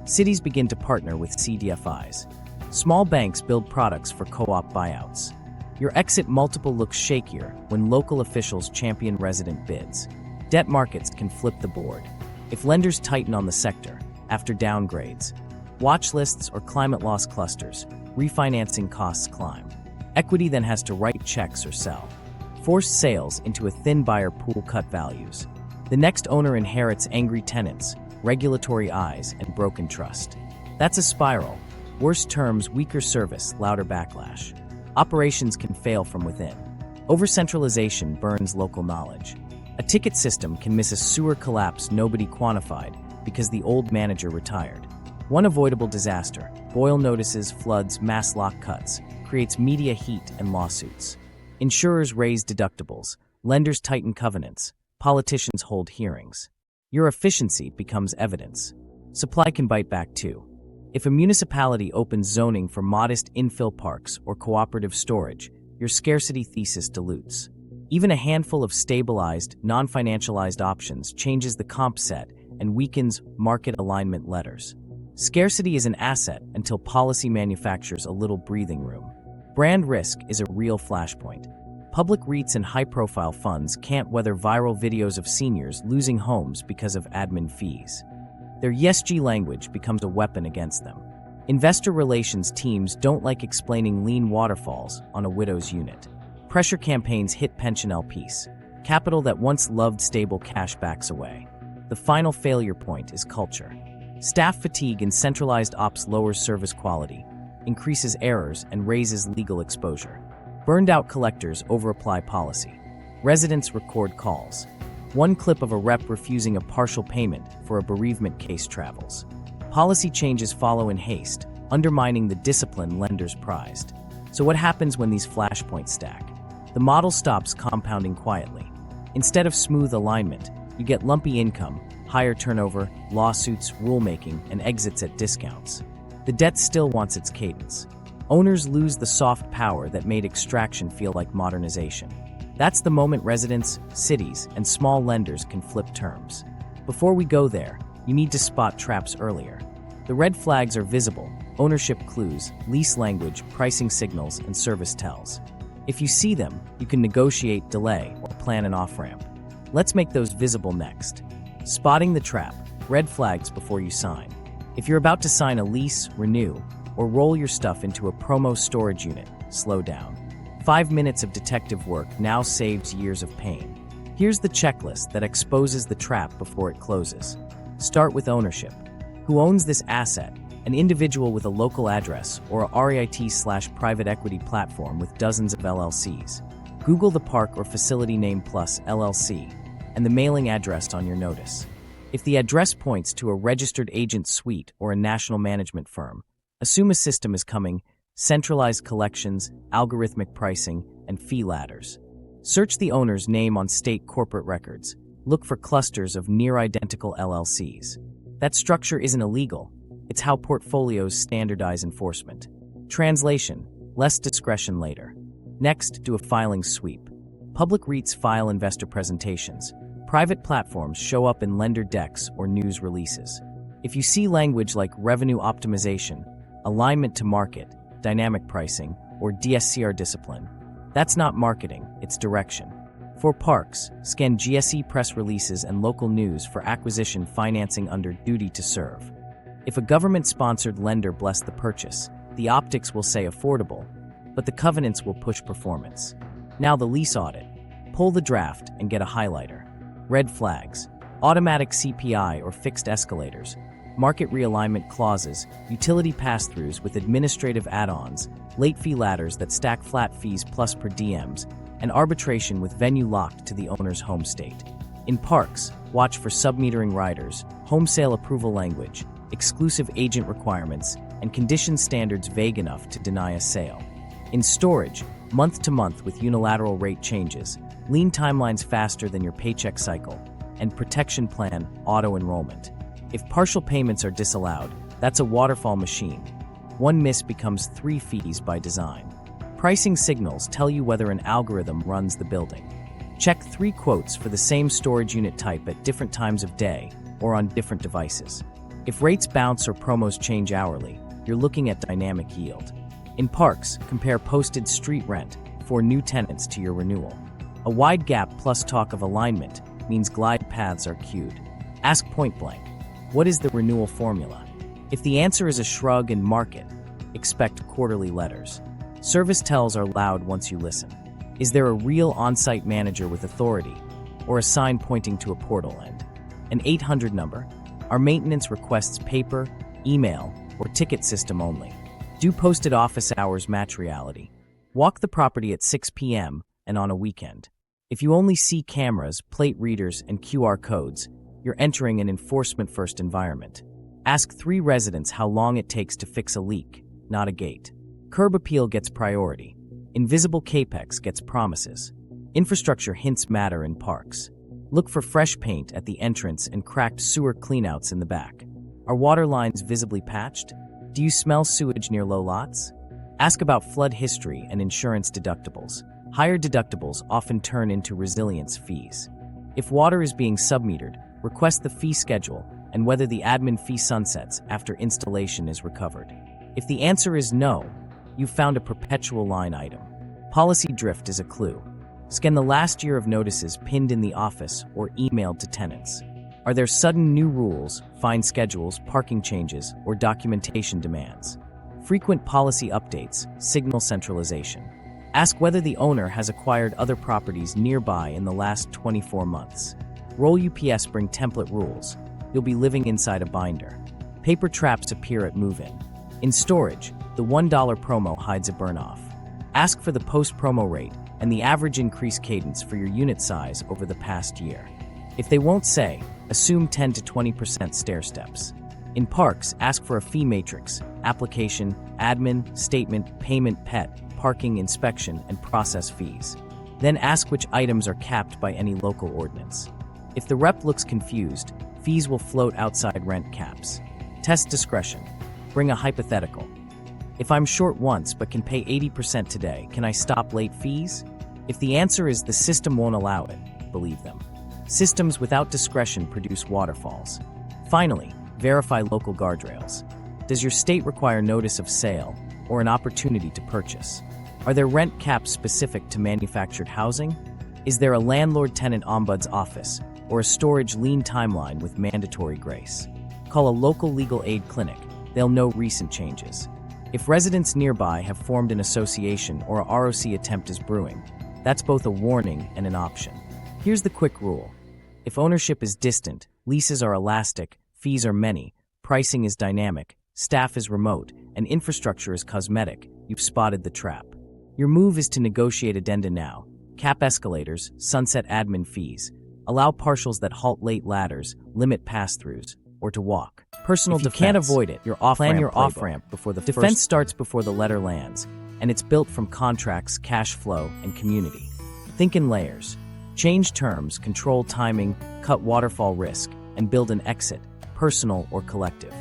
Cities begin to partner with CDFIs. Small banks build products for co-op buyouts. Your exit multiple looks shakier when local officials champion resident bids. Debt markets can flip the board. If lenders tighten on the sector, after downgrades, watch lists or climate loss clusters, refinancing costs climb. Equity then has to write checks or sell. Forced sales into a thin buyer pool cut values. The next owner inherits angry tenants, regulatory eyes, and broken trust. That's a spiral. Worse terms, weaker service, louder backlash. Operations can fail from within. Over-centralization burns local knowledge. A ticket system can miss a sewer collapse nobody quantified because the old manager retired. One avoidable disaster, boil notices, floods, mass lock cuts, creates media heat and lawsuits. Insurers raise deductibles, lenders tighten covenants, politicians hold hearings. Your efficiency becomes evidence. Supply can bite back too. If a municipality opens zoning for modest infill parks or cooperative storage, your scarcity thesis dilutes. Even a handful of stabilized, non-financialized options changes the comp set and weakens market alignment letters. Scarcity is an asset until policy manufactures a little breathing room. Brand risk is a real flashpoint. Public REITs and high-profile funds can't weather viral videos of seniors losing homes because of admin fees. Their ESG language becomes a weapon against them. Investor relations teams don't like explaining lean waterfalls on a widow's unit. Pressure campaigns hit pension LPs. Capital that once loved stable cash backs away. The final failure point is culture. Staff fatigue in centralized ops lowers service quality, increases errors, and raises legal exposure. Burned-out collectors over-apply policy. Residents record calls. One clip of a rep refusing a partial payment for a bereavement case travels. Policy changes follow in haste, undermining the discipline lenders prized. So what happens when these flashpoints stack? The model stops compounding quietly. Instead of smooth alignment, you get lumpy income, higher turnover, lawsuits, rulemaking, and exits at discounts. The debt still wants its cadence. Owners lose the soft power that made extraction feel like modernization. That's the moment residents, cities, and small lenders can flip terms. Before we go there, you need to spot traps earlier. The red flags are visible: ownership clues, lease language, pricing signals, and service tells. If you see them, you can negotiate, delay, or plan an off-ramp. Let's make those visible next. Spotting the trap, red flags before you sign. If you're about to sign a lease, renew, or roll your stuff into a promo storage unit, slow down. 5 minutes of detective work now saves years of pain. Here's the checklist that exposes the trap before it closes. Start with ownership. Who owns this asset? An individual with a local address or a REIT/private equity platform with dozens of LLCs. Google the park or facility name plus LLC and the mailing address on your notice. If the address points to a registered agent suite or a national management firm, assume a system is coming: centralized collections, algorithmic pricing, and fee ladders. Search the owner's name on state corporate records. Look for clusters of near-identical LLCs. That structure isn't illegal. It's how portfolios standardize enforcement. Translation: less discretion later. Next, do a filing sweep. Public REITs file investor presentations. Private platforms show up in lender decks or news releases. If you see language like revenue optimization, alignment to market, dynamic pricing, or DSCR discipline, that's not marketing, it's direction. For parks, scan GSE press releases and local news for acquisition financing under duty to serve. If a government-sponsored lender blessed the purchase, the optics will say affordable, but the covenants will push performance. Now the lease audit. Pull the draft and get a highlighter. Red flags: automatic CPI or fixed escalators, market realignment clauses, utility pass-throughs with administrative add-ons, late fee ladders that stack flat fees plus per diems, and arbitration with venue locked to the owner's home state. In parks, watch for submetering riders, home sale approval language, exclusive agent requirements, and condition standards vague enough to deny a sale. In storage, month to month with unilateral rate changes, lean timelines faster than your paycheck cycle, and protection plan auto-enrollment. If partial payments are disallowed, that's a waterfall machine. One miss becomes 3 fees by design. Pricing signals tell you whether an algorithm runs the building. Check 3 quotes for the same storage unit type at different times of day or on different devices. If rates bounce or promos change hourly, you're looking at dynamic yield. In parks, compare posted street rent for new tenants to your renewal. A wide gap plus talk of alignment means glide paths are queued. Ask point blank, what is the renewal formula? If the answer is a shrug and market, expect quarterly letters. Service tells are loud once you listen. Is there a real on-site manager with authority, or a sign pointing to a portal end? An 800 number? Our maintenance requests paper, email, or ticket system only. Do posted office hours match reality? Walk the property at 6 p.m. and on a weekend. If you only see cameras, plate readers, and QR codes, you're entering an enforcement-first environment. Ask 3 residents how long it takes to fix a leak, not a gate. Curb appeal gets priority. Invisible capex gets promises. Infrastructure hints matter in parks. Look for fresh paint at the entrance and cracked sewer cleanouts in the back. Are water lines visibly patched? Do you smell sewage near low lots? Ask about flood history and insurance deductibles. Higher deductibles often turn into resilience fees. If water is being submetered, request the fee schedule and whether the admin fee sunsets after installation is recovered. If the answer is no, you've found a perpetual line item. Policy drift is a clue. Scan the last year of notices pinned in the office or emailed to tenants. Are there sudden new rules, fine schedules, parking changes, or documentation demands? Frequent policy updates, signal centralization. Ask whether the owner has acquired other properties nearby in the last 24 months. Roll UPS bring template rules. You'll be living inside a binder. Paper traps appear at move-in. In storage, the $1 promo hides a burn-off. Ask for the post-promo rate and the average increase cadence for your unit size over the past year. If they won't say, assume 10 to 20% stair steps. In parks, ask for a fee matrix, application, admin, statement, payment, pet, parking, inspection, and process fees. Then ask which items are capped by any local ordinance. If the rep looks confused, fees will float outside rent caps. Test discretion. Bring a hypothetical. If I'm short once but can pay 80% today, can I stop late fees? If the answer is the system won't allow it, believe them. Systems without discretion produce waterfalls. Finally, verify local guardrails. Does your state require notice of sale or an opportunity to purchase? Are there rent caps specific to manufactured housing? Is there a landlord-tenant ombuds office or a storage lien timeline with mandatory grace? Call a local legal aid clinic. They'll know recent changes. If residents nearby have formed an association or a ROC attempt is brewing, that's both a warning and an option. Here's the quick rule. If ownership is distant, leases are elastic, fees are many, pricing is dynamic, staff is remote, and infrastructure is cosmetic, you've spotted the trap. Your move is to negotiate addenda now, cap escalators, sunset admin fees, allow partials that halt late ladders, limit pass-throughs, or to walk. Personal defense. If you can't avoid it, plan your off-ramp before the defense starts before the letter lands, and it's built from contracts, cash flow, and community. Think in layers. Change terms, control timing, cut waterfall risk, and build an exit, personal or collective.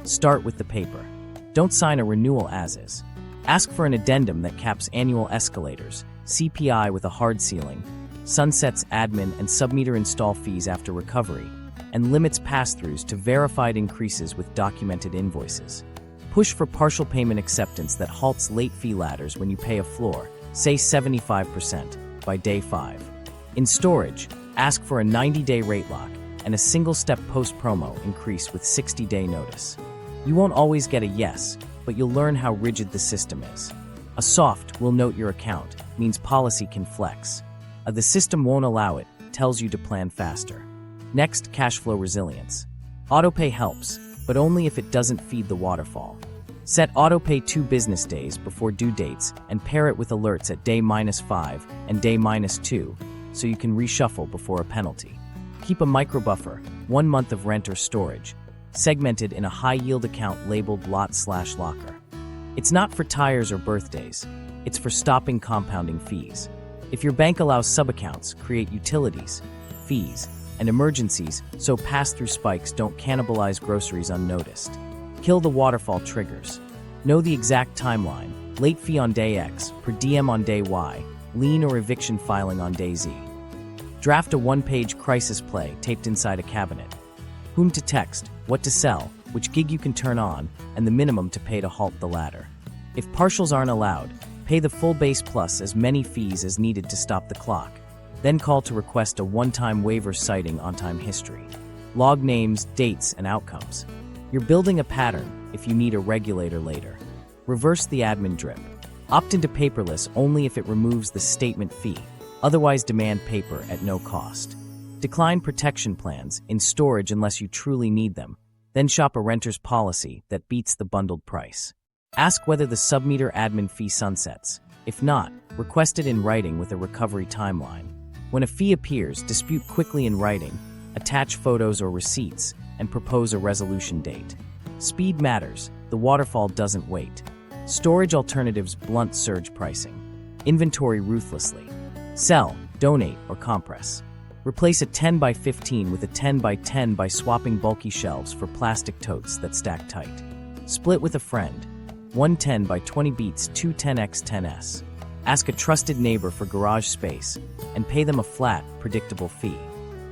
Start with the paper. Don't sign a renewal as is. Ask for an addendum that caps annual escalators, CPI with a hard ceiling, sunsets admin and submeter install fees after recovery, and limits pass-throughs to verified increases with documented invoices. Push for partial payment acceptance that halts late fee ladders when you pay a floor, say 75%, by day 5. In storage, ask for a 90-day rate lock and a single-step post-promo increase with 60-day notice. You won't always get a yes, but you'll learn how rigid the system is. A soft "will note your account" means policy can flex. The system won't allow it tells you to plan faster. Next, cash flow resilience. Autopay helps, but only if it doesn't feed the waterfall. Set autopay 2 business days before due dates and pair it with alerts at day -5 and day -2 so you can reshuffle before a penalty. Keep a micro buffer, 1 month of rent or storage, segmented in a high-yield account labeled lot/locker. It's not for tires or birthdays. It's for stopping compounding fees. If your bank allows sub-accounts, create utilities, fees, and emergencies so pass-through spikes don't cannibalize groceries unnoticed. Kill the waterfall triggers. Know the exact timeline, late fee on day X, per diem on day Y, lien or eviction filing on day Z. Draft a 1-page crisis play taped inside a cabinet. Whom to text, what to sell, which gig you can turn on, and the minimum to pay to halt the ladder. If partials aren't allowed, pay the full base plus as many fees as needed to stop the clock. Then call to request a one-time waiver citing on-time history. Log names, dates, and outcomes. You're building a pattern if you need a regulator later. Reverse the admin drip. Opt into paperless only if it removes the statement fee, otherwise demand paper at no cost. Decline protection plans in storage unless you truly need them, then shop a renter's policy that beats the bundled price. Ask whether the submeter admin fee sunsets. If not, request it in writing with a recovery timeline. When a fee appears, dispute quickly in writing, attach photos or receipts, and propose a resolution date. Speed matters. The waterfall doesn't wait. Storage alternatives blunt surge pricing. Inventory ruthlessly. Sell, donate, or compress. Replace a 10 by 15 with a 10 by 10 by swapping bulky shelves for plastic totes that stack tight. Split with a friend. 110 by 20 beats 2 10x10s. Ask a trusted neighbor for garage space and pay them a flat, predictable fee.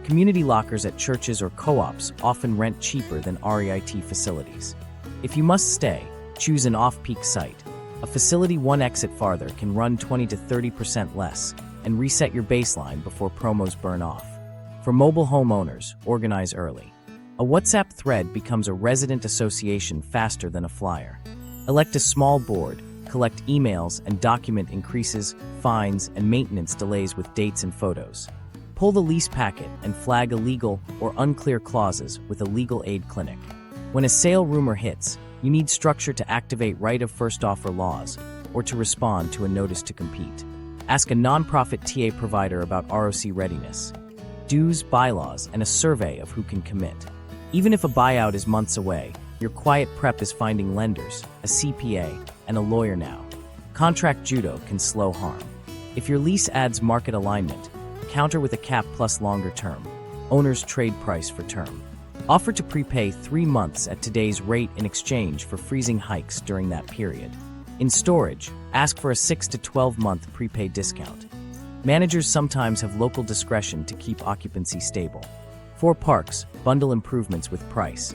Community lockers at churches or co-ops often rent cheaper than REIT facilities. If you must stay, choose an off-peak site. A facility one exit farther can run 20 to 30% less and reset your baseline before promos burn off. For mobile homeowners, organize early. A WhatsApp thread becomes a resident association faster than a flyer. Elect a small board, collect emails, and document increases, fines, and maintenance delays with dates and photos. Pull the lease packet and flag illegal or unclear clauses with a legal aid clinic. When a sale rumor hits, you need structure to activate right of first offer laws or to respond to a notice to compete. Ask a nonprofit TA provider about ROC readiness, dues, bylaws, and a survey of who can commit. Even if a buyout is months away, your quiet prep is finding lenders, a CPA, and a lawyer now. Contract judo can slow harm. If your lease adds market alignment, counter with a cap plus longer term. Owner's trade price for term. Offer to prepay 3 months at today's rate in exchange for freezing hikes during that period. In storage, ask for a 6 to 12-month prepaid discount. Managers sometimes have local discretion to keep occupancy stable. For parks, bundle improvements with price.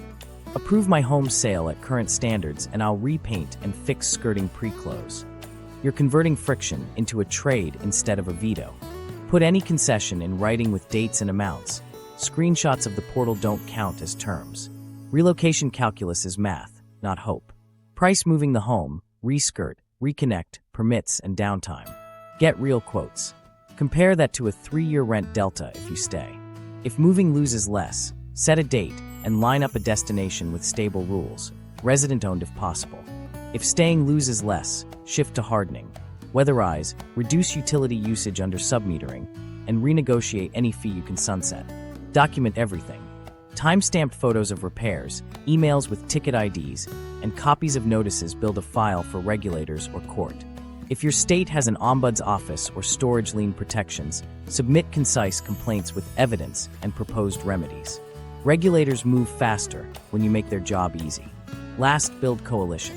Approve my home sale at current standards and I'll repaint and fix skirting pre-close. You're converting friction into a trade instead of a veto. Put any concession in writing with dates and amounts. Screenshots of the portal don't count as terms. Relocation calculus is math, not hope. Price moving the home, reskirt, reconnect, permits, and downtime. Get real quotes. Compare that to a 3-year rent delta if you stay. If moving loses less, set a date and line up a destination with stable rules, resident-owned if possible. If staying loses less, shift to hardening. Weatherize, reduce utility usage under submetering, and renegotiate any fee you can sunset. Document everything. Time-stamped photos of repairs, emails with ticket IDs, and copies of notices build a file for regulators or court. If your state has an ombuds office or storage lien protections, submit concise complaints with evidence and proposed remedies. Regulators move faster when you make their job easy. Last, build coalition.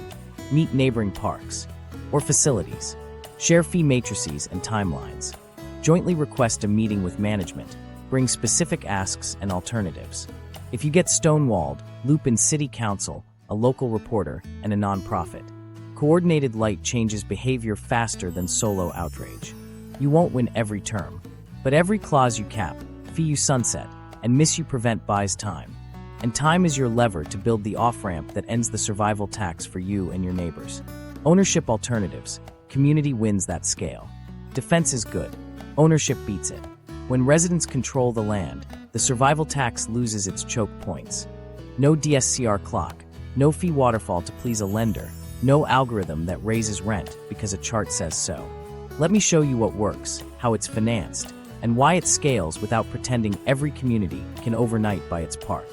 Meet neighboring parks or facilities. Share fee matrices and timelines. Jointly request a meeting with management. Bring specific asks and alternatives. If you get stonewalled, loop in city council, a local reporter, and a nonprofit. Coordinated light changes behavior faster than solo outrage. You won't win every term, but every clause you cap, fee you sunset, and miss you prevent buys time. And time is your lever to build the off-ramp that ends the survival tax for you and your neighbors. Ownership alternatives. Community wins that scale. Defense is good. Ownership beats it. When residents control the land, the survival tax loses its choke points. No DSCR clock, no fee waterfall to please a lender, no algorithm that raises rent because a chart says so. Let me show you what works, how it's financed, and why it scales without pretending every community can overnight buy its park.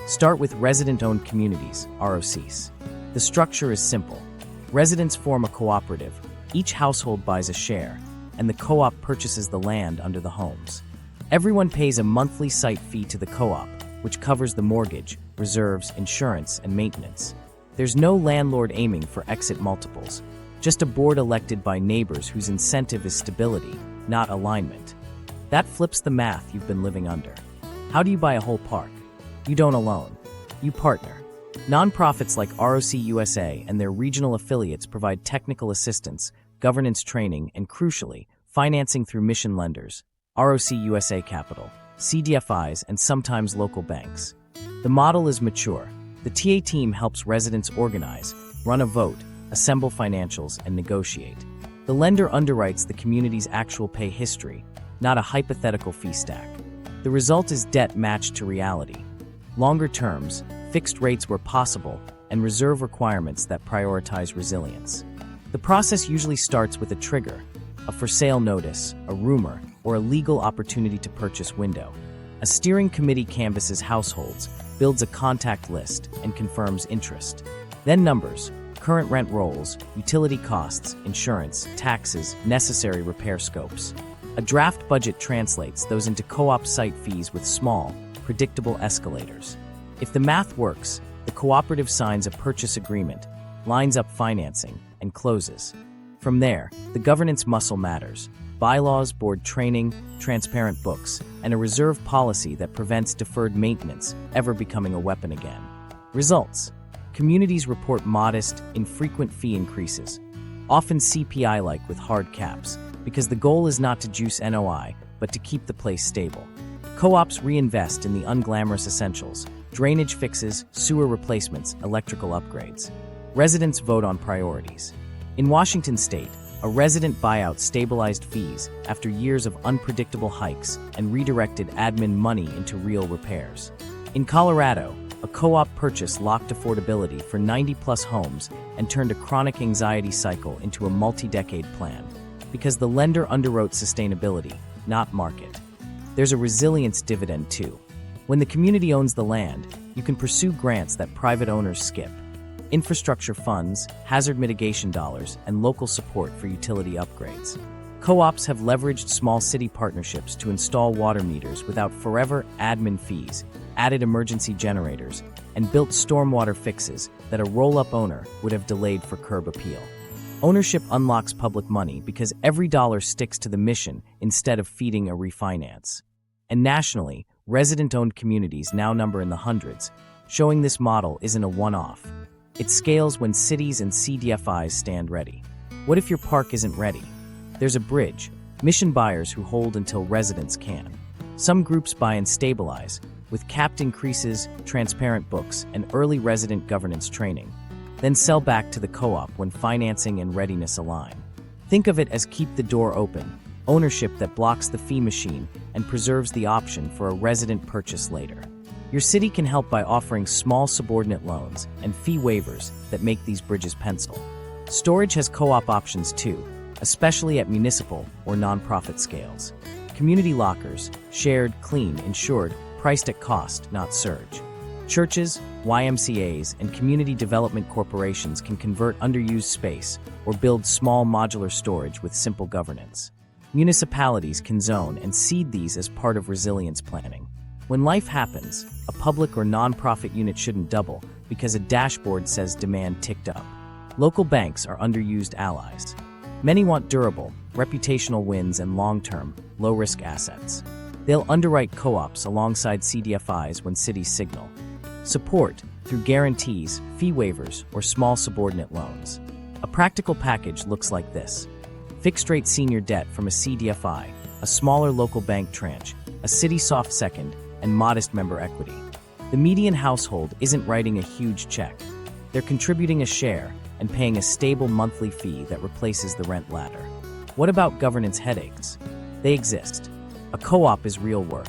Start with resident-owned communities, ROCs. The structure is simple. Residents form a cooperative, each household buys a share, and the co-op purchases the land under the homes. Everyone pays a monthly site fee to the co-op, which covers the mortgage, reserves, insurance, and maintenance. There's no landlord aiming for exit multiples, just a board elected by neighbors whose incentive is stability, not alignment. That flips the math you've been living under. How do you buy a whole park? You don't alone. You partner. Nonprofits like ROC USA and their regional affiliates provide technical assistance, governance training, and crucially, financing through mission lenders, ROC USA Capital, CDFIs, and sometimes local banks. The model is mature. The TA team helps residents organize, run a vote, assemble financials, and negotiate. The lender underwrites the community's actual pay history, not a hypothetical fee stack. The result is debt matched to reality. Longer terms, fixed rates where possible, and reserve requirements that prioritize resilience. The process usually starts with a trigger, a for sale notice, a rumor, or a legal opportunity to purchase window. A steering committee canvasses households, builds a contact list, and confirms interest. Then numbers, current rent rolls, utility costs, insurance, taxes, necessary repair scopes. A draft budget translates those into co-op site fees with small, predictable escalators. If the math works, the cooperative signs a purchase agreement, lines up financing, and closes. From there, the governance muscle matters. Bylaws, board training, transparent books, and a reserve policy that prevents deferred maintenance ever becoming a weapon again. Results: communities report modest, infrequent fee increases, often CPI-like with hard caps, because the goal is not to juice NOI, but to keep the place stable. Co-ops reinvest in the unglamorous essentials: drainage fixes, sewer replacements, electrical upgrades. Residents vote on priorities. In Washington state, a resident buyout stabilized fees after years of unpredictable hikes and redirected admin money into real repairs. In Colorado, a co-op purchase locked affordability for 90-plus homes and turned a chronic anxiety cycle into a multi-decade plan, because the lender underwrote sustainability, not market. There's a resilience dividend too. When the community owns the land, you can pursue grants that private owners skip. Infrastructure funds, hazard mitigation dollars, and local support for utility upgrades. Co-ops have leveraged small city partnerships to install water meters without forever admin fees, added emergency generators, and built stormwater fixes that a roll-up owner would have delayed for curb appeal. Ownership unlocks public money because every dollar sticks to the mission instead of feeding a refinance. And nationally, resident-owned communities now number in the hundreds, showing this model isn't a one-off. It scales when cities and CDFIs stand ready. What if your park isn't ready? There's a bridge, mission buyers who hold until residents can. Some groups buy and stabilize, with capped increases, transparent books, and early resident governance training. Then sell back to the co-op when financing and readiness align. Think of it as keep the door open, ownership that blocks the fee machine and preserves the option for a resident purchase later. Your city can help by offering small subordinate loans and fee waivers that make these bridges pencil. Storage has co-op options too, especially at municipal or nonprofit scales. Community lockers, shared, clean, insured, priced at cost, not surge. Churches, YMCAs, and community development corporations can convert underused space or build small modular storage with simple governance. Municipalities can zone and seed these as part of resilience planning. When life happens, a public or nonprofit unit shouldn't double because a dashboard says demand ticked up. Local banks are underused allies. Many want durable, reputational wins and long-term, low-risk assets. They'll underwrite co-ops alongside CDFIs when cities signal. Support through guarantees, fee waivers, or small subordinate loans. A practical package looks like this: fixed-rate senior debt from a CDFI, a smaller local bank tranche, a city soft second, and modest member equity. The median household isn't writing a huge check. They're contributing a share and paying a stable monthly fee that replaces the rent ladder. What about governance headaches? They exist. A co-op is real work.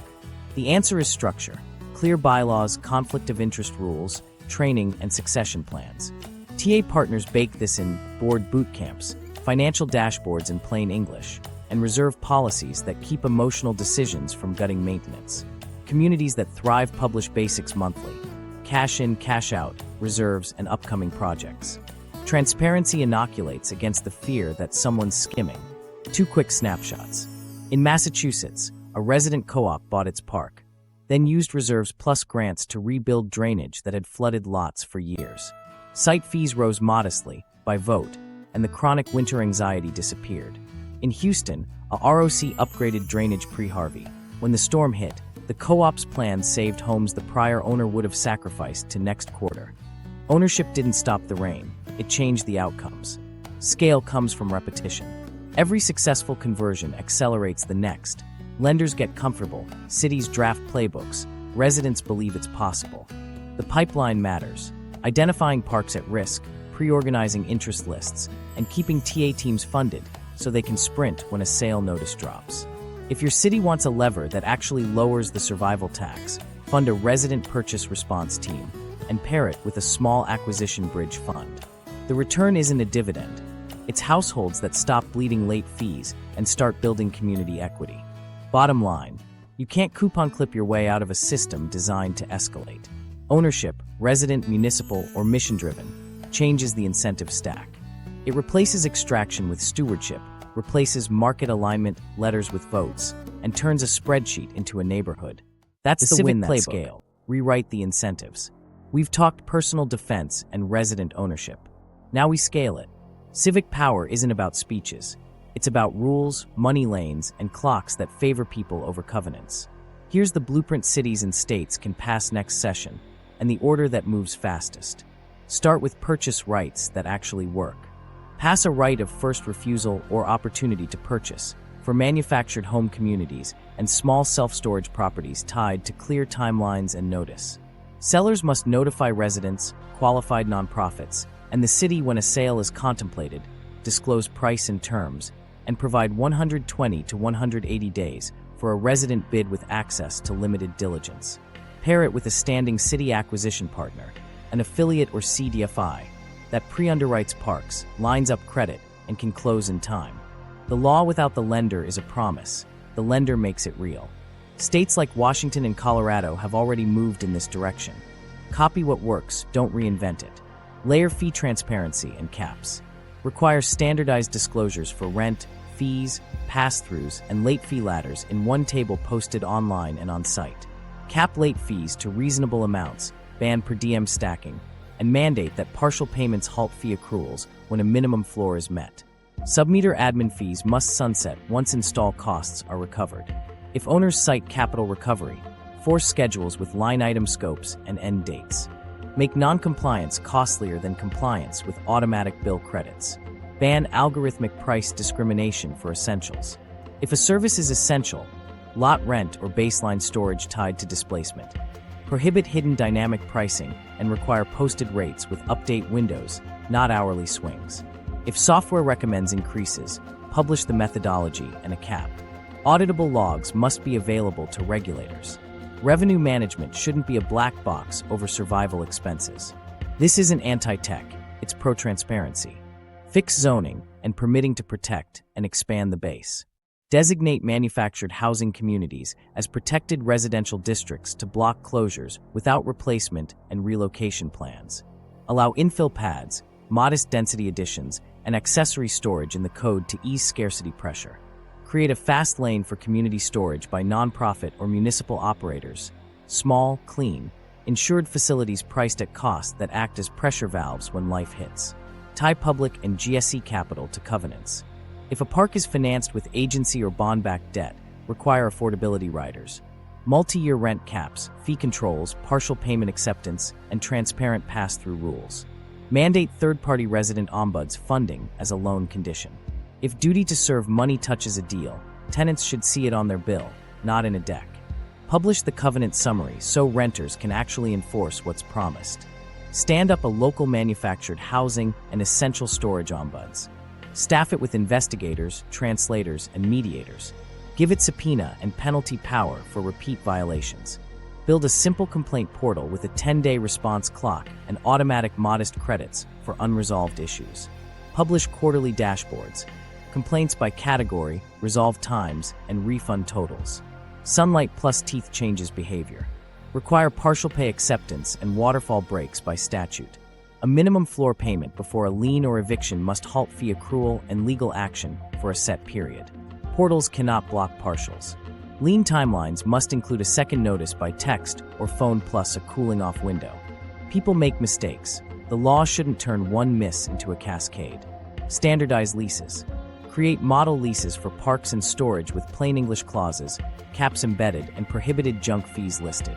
The answer is structure: clear bylaws, conflict of interest rules, training, and succession plans. TA partners bake this in board boot camps, financial dashboards in plain English, and reserve policies that keep emotional decisions from gutting maintenance. Communities that thrive publish basics monthly: cash in, cash out, reserves, and upcoming projects. Transparency inoculates against the fear that someone's skimming. 2 quick snapshots. In Massachusetts, a resident co-op bought its park, then used reserves plus grants to rebuild drainage that had flooded lots for years. Site fees rose modestly, by vote, and the chronic winter anxiety disappeared. In Houston, a ROC upgraded drainage pre-Harvey. When the storm hit, the co-op's plan saved homes the prior owner would have sacrificed to next quarter. Ownership didn't stop the rain, it changed the outcomes. Scale comes from repetition. Every successful conversion accelerates the next. Lenders get comfortable, cities draft playbooks, residents believe it's possible. The pipeline matters: identifying parks at risk, pre-organizing interest lists, and keeping TA teams funded so they can sprint when a sale notice drops. If your city wants a lever that actually lowers the survival tax, fund a resident purchase response team and pair it with a small acquisition bridge fund. The return isn't a dividend. It's households that stop bleeding late fees and start building community equity. Bottom line, you can't coupon clip your way out of a system designed to escalate. Ownership, resident, municipal, or mission-driven, changes the incentive stack. It replaces extraction with stewardship, replaces market alignment letters with votes, and turns a spreadsheet into a neighborhood. That's the win that scale. Rewrite the incentives. We've talked personal defense and resident ownership. Now we scale it. Civic power isn't about speeches. It's about rules, money lanes, and clocks that favor people over covenants. Here's the blueprint cities and states can pass next session, and the order that moves fastest. Start with purchase rights that actually work. Pass a right of first refusal or opportunity to purchase for manufactured home communities and small self-storage properties tied to clear timelines and notice. Sellers must notify residents, qualified nonprofits, and the city when a sale is contemplated, disclose price and terms, and provide 120 to 180 days for a resident bid with access to limited diligence. Pair it with a standing city acquisition partner, an affiliate or CDFI, that pre-underwrites parks, lines up credit, and can close in time. The law without the lender is a promise. The lender makes it real. States like Washington and Colorado have already moved in this direction. Copy what works, don't reinvent it. Layer fee transparency and caps. Require standardized disclosures for rent, fees, pass-throughs, and late fee ladders in one table posted online and on-site. Cap late fees to reasonable amounts, ban per diem stacking, and mandate that partial payments halt fee accruals when a minimum floor is met. Submeter admin fees must sunset once install costs are recovered. If owners cite capital recovery, force schedules with line item scopes and end dates. Make non-compliance costlier than compliance with automatic bill credits. Ban algorithmic price discrimination for essentials. If a service is essential, lot rent or baseline storage tied to displacement. Prohibit hidden dynamic pricing and require posted rates with update windows, not hourly swings. If software recommends increases, publish the methodology and a cap. Auditable logs must be available to regulators. Revenue management shouldn't be a black box over survival expenses. This isn't anti-tech, it's pro-transparency. Fix zoning and permitting to protect and expand the base. Designate manufactured housing communities as protected residential districts to block closures without replacement and relocation plans. Allow infill pads, modest density additions, and accessory storage in the code to ease scarcity pressure. Create a fast lane for community storage by nonprofit or municipal operators. Small, clean, insured facilities priced at cost that act as pressure valves when life hits. Tie public and GSE capital to covenants. If a park is financed with agency or bond-backed debt, require affordability riders. Multi-year rent caps, fee controls, partial payment acceptance, and transparent pass-through rules. Mandate third-party resident ombuds funding as a loan condition. If duty to serve money touches a deal, tenants should see it on their bill, not in a deck. Publish the covenant summary so renters can actually enforce what's promised. Stand up a local manufactured housing and essential storage ombuds. Staff it with investigators, translators, and mediators. Give it subpoena and penalty power for repeat violations. Build a simple complaint portal with a 10-day response clock and automatic modest credits for unresolved issues. Publish quarterly dashboards. Complaints by category, resolve times, and refund totals. Sunlight plus teeth changes behavior. Require partial pay acceptance and waterfall breaks by statute. A minimum floor payment before a lien or eviction must halt fee accrual and legal action for a set period. Portals cannot block partials. Lien timelines must include a second notice by text or phone plus a cooling off window. People make mistakes. The law shouldn't turn one miss into a cascade. Standardize leases. Create model leases for parks and storage with plain English clauses, caps embedded, and prohibited junk fees listed.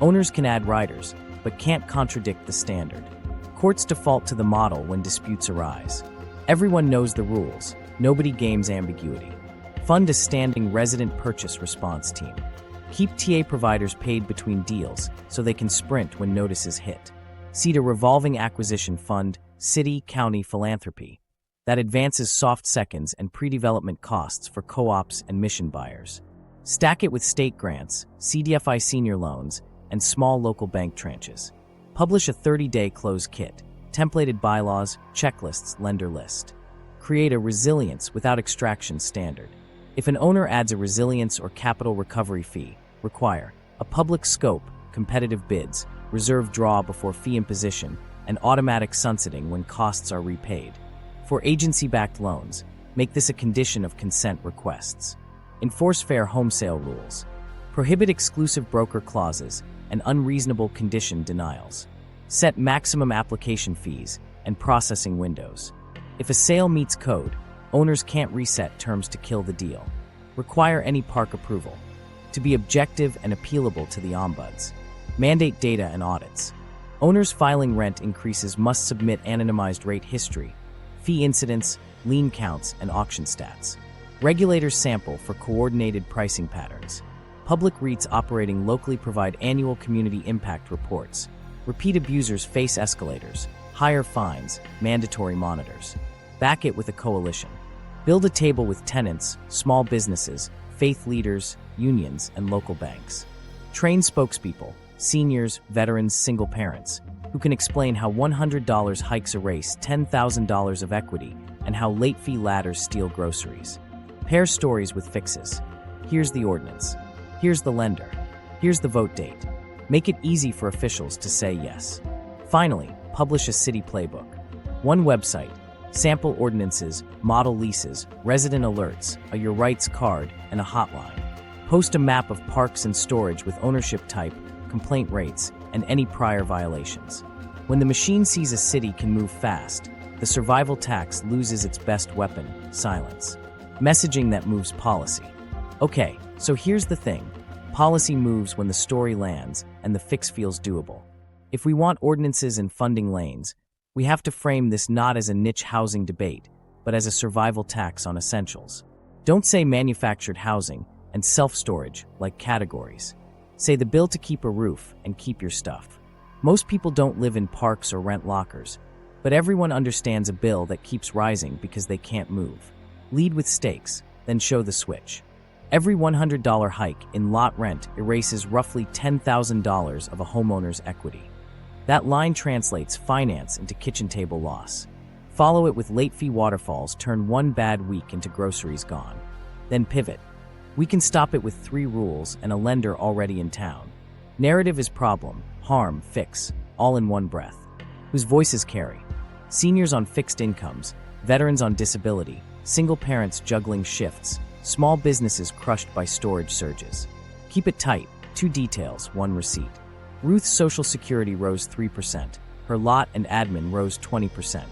Owners can add riders, but can't contradict the standard. Courts default to the model when disputes arise. Everyone knows the rules. Nobody games ambiguity. Fund a standing resident purchase response team. Keep TA providers paid between deals so they can sprint when notices hit. Seed a revolving acquisition fund, city, county, philanthropy. That advances soft seconds and pre-development costs for co-ops and mission buyers. Stack it with state grants, CDFI senior loans, and small local bank tranches. Publish a 30-day close kit, templated bylaws, checklists, lender list. Create a resilience without extraction standard. If an owner adds a resilience or capital recovery fee, require a public scope, competitive bids, reserve draw before fee imposition, and automatic sunsetting when costs are repaid. For agency-backed loans, make this a condition of consent requests. Enforce fair home sale rules. Prohibit exclusive broker clauses and unreasonable condition denials. Set maximum application fees and processing windows. If a sale meets code, owners can't reset terms to kill the deal. Require any park approval. To be objective and appealable to the ombuds. Mandate data and audits. Owners filing rent increases must submit anonymized rate history, fee incidents, lien counts, and auction stats. Regulators sample for coordinated pricing patterns. Public REITs operating locally provide annual community impact reports. Repeat abusers face escalators, higher fines, mandatory monitors. Back it with a coalition. Build a table with tenants, small businesses, faith leaders, unions, and local banks. Train spokespeople, seniors, veterans, single parents, who can explain how $100 hikes erase $10,000 of equity and how late fee ladders steal groceries. Pair stories with fixes. Here's the ordinance. Here's the lender. Here's the vote date. Make it easy for officials to say yes. Finally, publish a city playbook. One website, sample ordinances, model leases, resident alerts, a your rights card, and a hotline. Post a map of parks and storage with ownership type, complaint rates, and any prior violations. When the machine sees a city can move fast, the survival tax loses its best weapon, silence. Messaging that moves policy. Okay, so here's the thing. Policy moves when the story lands and the fix feels doable. If we want ordinances and funding lanes, we have to frame this not as a niche housing debate, but as a survival tax on essentials. Don't say manufactured housing and self-storage like categories. Say the bill to keep a roof and keep your stuff. Most people don't live in parks or rent lockers, but everyone understands a bill that keeps rising because they can't move. Lead with stakes, then show the switch. Every $100 hike in lot rent erases roughly $10,000 of a homeowner's equity. That line translates finance into kitchen table loss. Follow it with late fee waterfalls turn one bad week into groceries gone. Then pivot. We can stop it with 3 rules and a lender already in town. Narrative is problem, harm, fix, all in one breath. Whose voices carry? Seniors on fixed incomes, veterans on disability, single parents juggling shifts, small businesses crushed by storage surges. Keep it tight, 2 details, 1 receipt. Ruth's Social Security rose 3%. Her lot and admin rose 20%.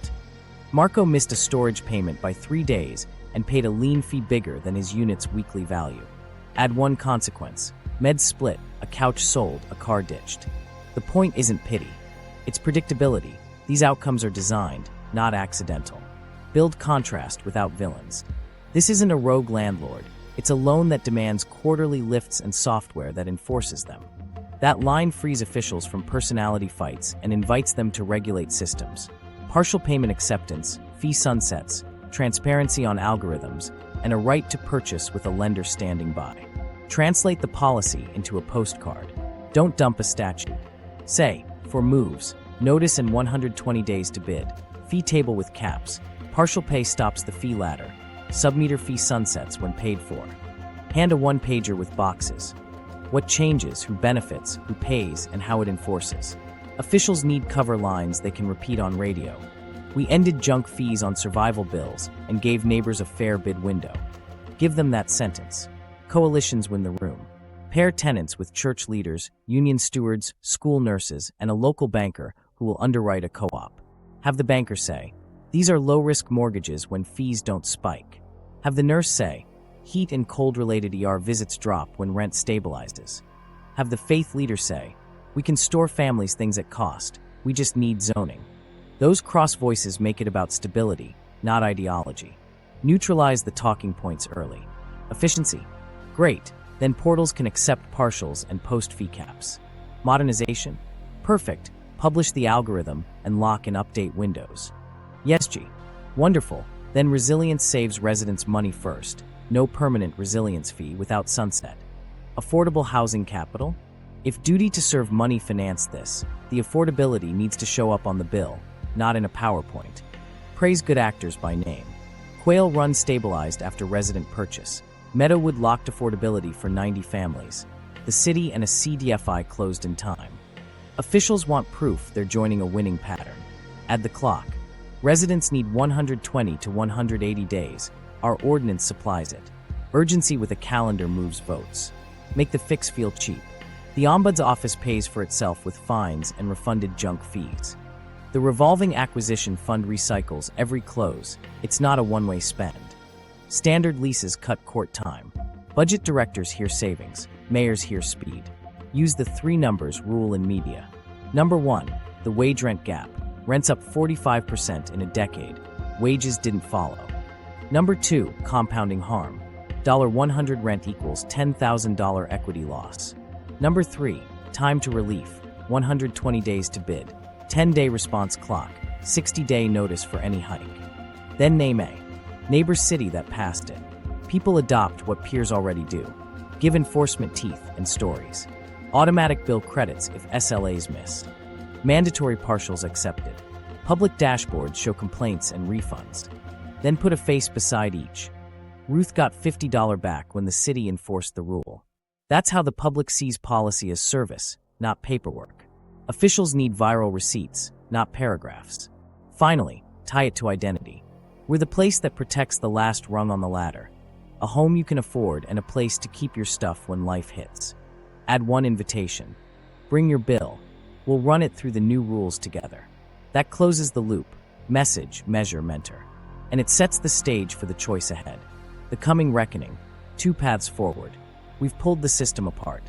Marco missed a storage payment by 3 days and paid a lien fee bigger than his unit's weekly value. Add 1 consequence. Meds split, a couch sold, a car ditched. The point isn't pity. It's predictability. These outcomes are designed, not accidental. Build contrast without villains. This isn't a rogue landlord. It's a loan that demands quarterly lifts and software that enforces them. That line frees officials from personality fights and invites them to regulate systems. Partial payment acceptance, fee sunsets, transparency on algorithms, and a right to purchase with a lender standing by. Translate the policy into a postcard. Don't dump a statute. Say, for moves, notice and 120 days to bid. Fee table with caps. Partial pay stops the fee ladder. Submeter fee sunsets when paid for. Hand a 1-pager with boxes. What changes, who benefits, who pays, and how it enforces. Officials need cover lines they can repeat on radio. We ended junk fees on survival bills and gave neighbors a fair bid window. Give them that sentence. Coalitions win the room. Pair tenants with church leaders, union stewards, school nurses, and a local banker who will underwrite a co-op. Have the banker say, these are low-risk mortgages when fees don't spike. Have the nurse say, heat and cold-related ER visits drop when rent stabilizes. Have the faith leader say, we can store families things at cost, we just need zoning. Those cross voices make it about stability, not ideology. Neutralize the talking points early. Efficiency? Great, then portals can accept partials and post fee caps. Modernization? Perfect, publish the algorithm and lock and update windows. Yes, G. Wonderful, Then resilience saves residents money first. No permanent resilience fee without sunset. Affordable housing capital? If duty to serve money finance this, the affordability needs to show up on the bill, not in a PowerPoint. Praise good actors by name. Quail Run stabilized after resident purchase. Meadowood locked affordability for 90 families. The city and a CDFI closed in time. Officials want proof they're joining a winning pattern. Add the clock. Residents need 120 to 180 days. Our ordinance supplies it. Urgency with a calendar moves votes. Make the fix feel cheap. The Ombuds office pays for itself with fines and refunded junk fees. The revolving acquisition fund recycles every close. It's not a one-way spend. Standard leases cut court time. Budget directors hear savings. Mayors hear speed. Use the 3 numbers rule in media. Number 1, the wage-rent gap. Rents up 45% in a decade. Wages didn't follow. Number 2, compounding harm. $100 rent equals $10,000 equity loss. Number 3, time to relief. 120 days to bid. 10-day response clock. 60-day notice for any hike. Then name a neighbor city that passed it. People adopt what peers already do. Give enforcement teeth and stories. Automatic bill credits if SLAs miss. Mandatory partials accepted. Public dashboards show complaints and refunds. Then put a face beside each. Ruth got $50 back when the city enforced the rule. That's how the public sees policy as service, not paperwork. Officials need viral receipts, not paragraphs. Finally, tie it to identity. We're the place that protects the last rung on the ladder. A home you can afford and a place to keep your stuff when life hits. Add one invitation. Bring your bill. We'll run it through the new rules together. That closes the loop. Message, measure, mentor. And it sets the stage for the choice ahead. The coming reckoning. 2 paths forward. We've pulled the system apart.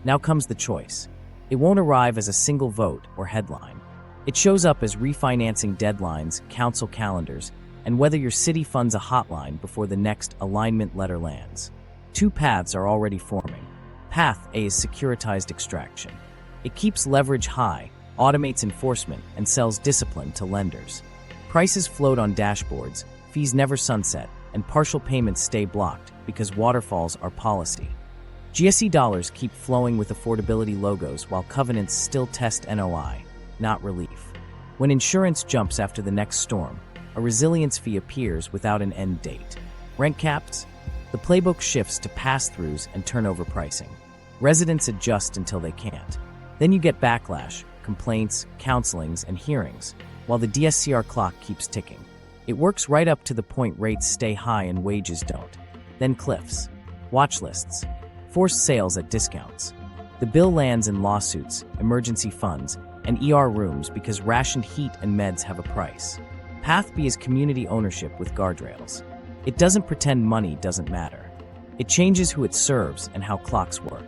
Now comes the choice. It won't arrive as a single vote or headline. It shows up as refinancing deadlines, council calendars, and whether your city funds a hotline before the next alignment letter lands. 2 paths are already forming. Path A is securitized extraction. It keeps leverage high, automates enforcement, and sells discipline to lenders. Prices float on dashboards, fees never sunset, and partial payments stay blocked because waterfalls are policy. GSE dollars keep flowing with affordability logos while covenants still test NOI, not relief. When insurance jumps after the next storm, a resilience fee appears without an end date. Rent caps? The playbook shifts to pass-throughs and turnover pricing. Residents adjust until they can't. Then you get backlash, complaints, counselings, and hearings, while the DSCR clock keeps ticking. It works right up to the point rates stay high and wages don't. Then cliffs, watch lists, forced sales at discounts. The bill lands in lawsuits, emergency funds, and ER rooms because rationed heat and meds have a price. Path B is community ownership with guardrails. It doesn't pretend money doesn't matter. It changes who it serves and how clocks work.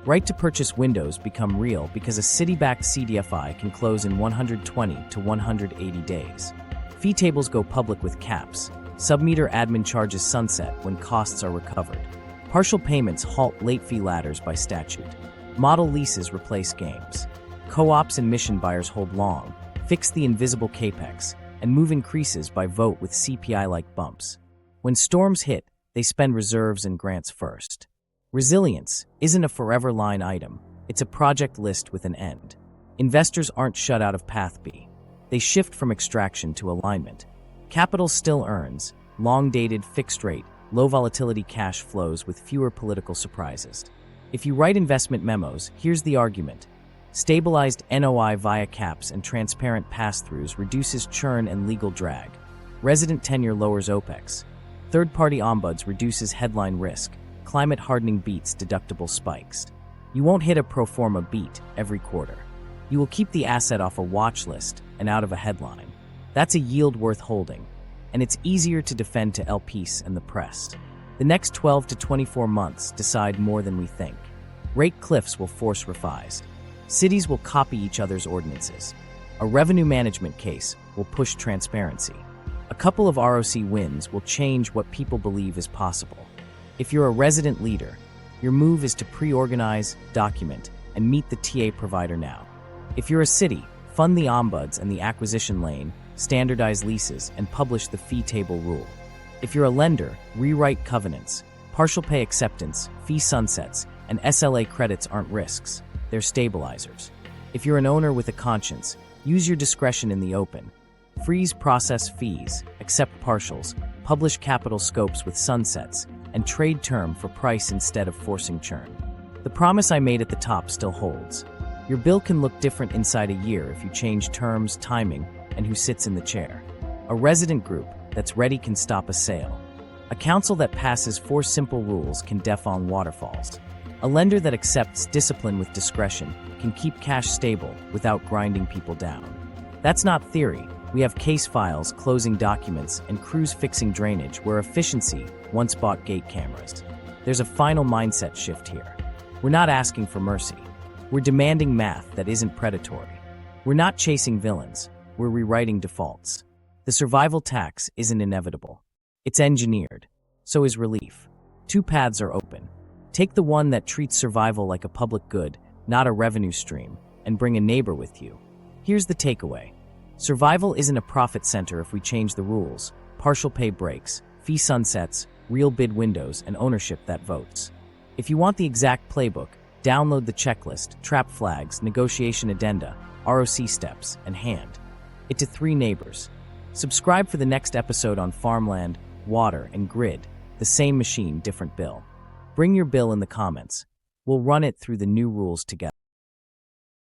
Right to purchase windows become real because a city-backed CDFI can close in 120 to 180 days. Fee tables go public with caps. Submeter admin charges sunset when costs are recovered. Partial payments halt late fee ladders by statute. Model leases replace games. Co-ops and mission buyers hold long, fix the invisible capex, and move increases by vote with CPI-like bumps. When storms hit, they spend reserves and grants first. Resilience isn't a forever line item, it's a project list with an end. Investors aren't shut out of Path B. They shift from extraction to alignment. Capital still earns, long-dated, fixed-rate, low-volatility cash flows with fewer political surprises. If you write investment memos, here's the argument. Stabilized NOI via caps and transparent pass-throughs reduces churn and legal drag. Resident tenure lowers OPEX. Third-party ombuds reduces headline risk. Climate hardening beats deductible spikes. You won't hit a pro forma beat every quarter. You will keep the asset off a watch list and out of a headline. That's a yield worth holding, and it's easier to defend to LPs and the press. The next 12 to 24 months decide more than we think. Rate cliffs will force refis. Cities will copy each other's ordinances. A revenue management case will push transparency. A couple of ROC wins will change what people believe is possible. If you're a resident leader, your move is to pre-organize, document, and meet the TA provider now. If you're a city, fund the ombuds and the acquisition lane, standardize leases, and publish the fee table rule. If you're a lender, rewrite covenants. Partial pay acceptance, fee sunsets, and SLA credits aren't risks, they're stabilizers. If you're an owner with a conscience, use your discretion in the open. Freeze process fees, accept partials, publish capital scopes with sunsets, and trade term for price instead of forcing churn. The promise I made at the top still holds. Your bill can look different inside a year if you change terms, timing, and who sits in the chair. A resident group that's ready can stop a sale. A council that passes 4 simple rules can defang waterfalls. A lender that accepts discipline with discretion can keep cash stable without grinding people down. That's not theory. We have case files, closing documents, and crews fixing drainage where efficiency once bought gate cameras. There's a final mindset shift here. We're not asking for mercy. We're demanding math that isn't predatory. We're not chasing villains. We're rewriting defaults. The survival tax isn't inevitable. It's engineered. So is relief. 2 paths are open. Take the one that treats survival like a public good, not a revenue stream, and bring a neighbor with you. Here's the takeaway. Survival isn't a profit center if we change the rules. Partial pay breaks, fee sunsets, real bid windows, and ownership that votes. If you want the exact playbook, download the checklist, trap flags, negotiation addenda, ROC steps, and hand it to 3 neighbors. Subscribe for the next episode on farmland, water, and grid. The same machine, different bill. Bring your bill in the comments. We'll run it through the new rules together.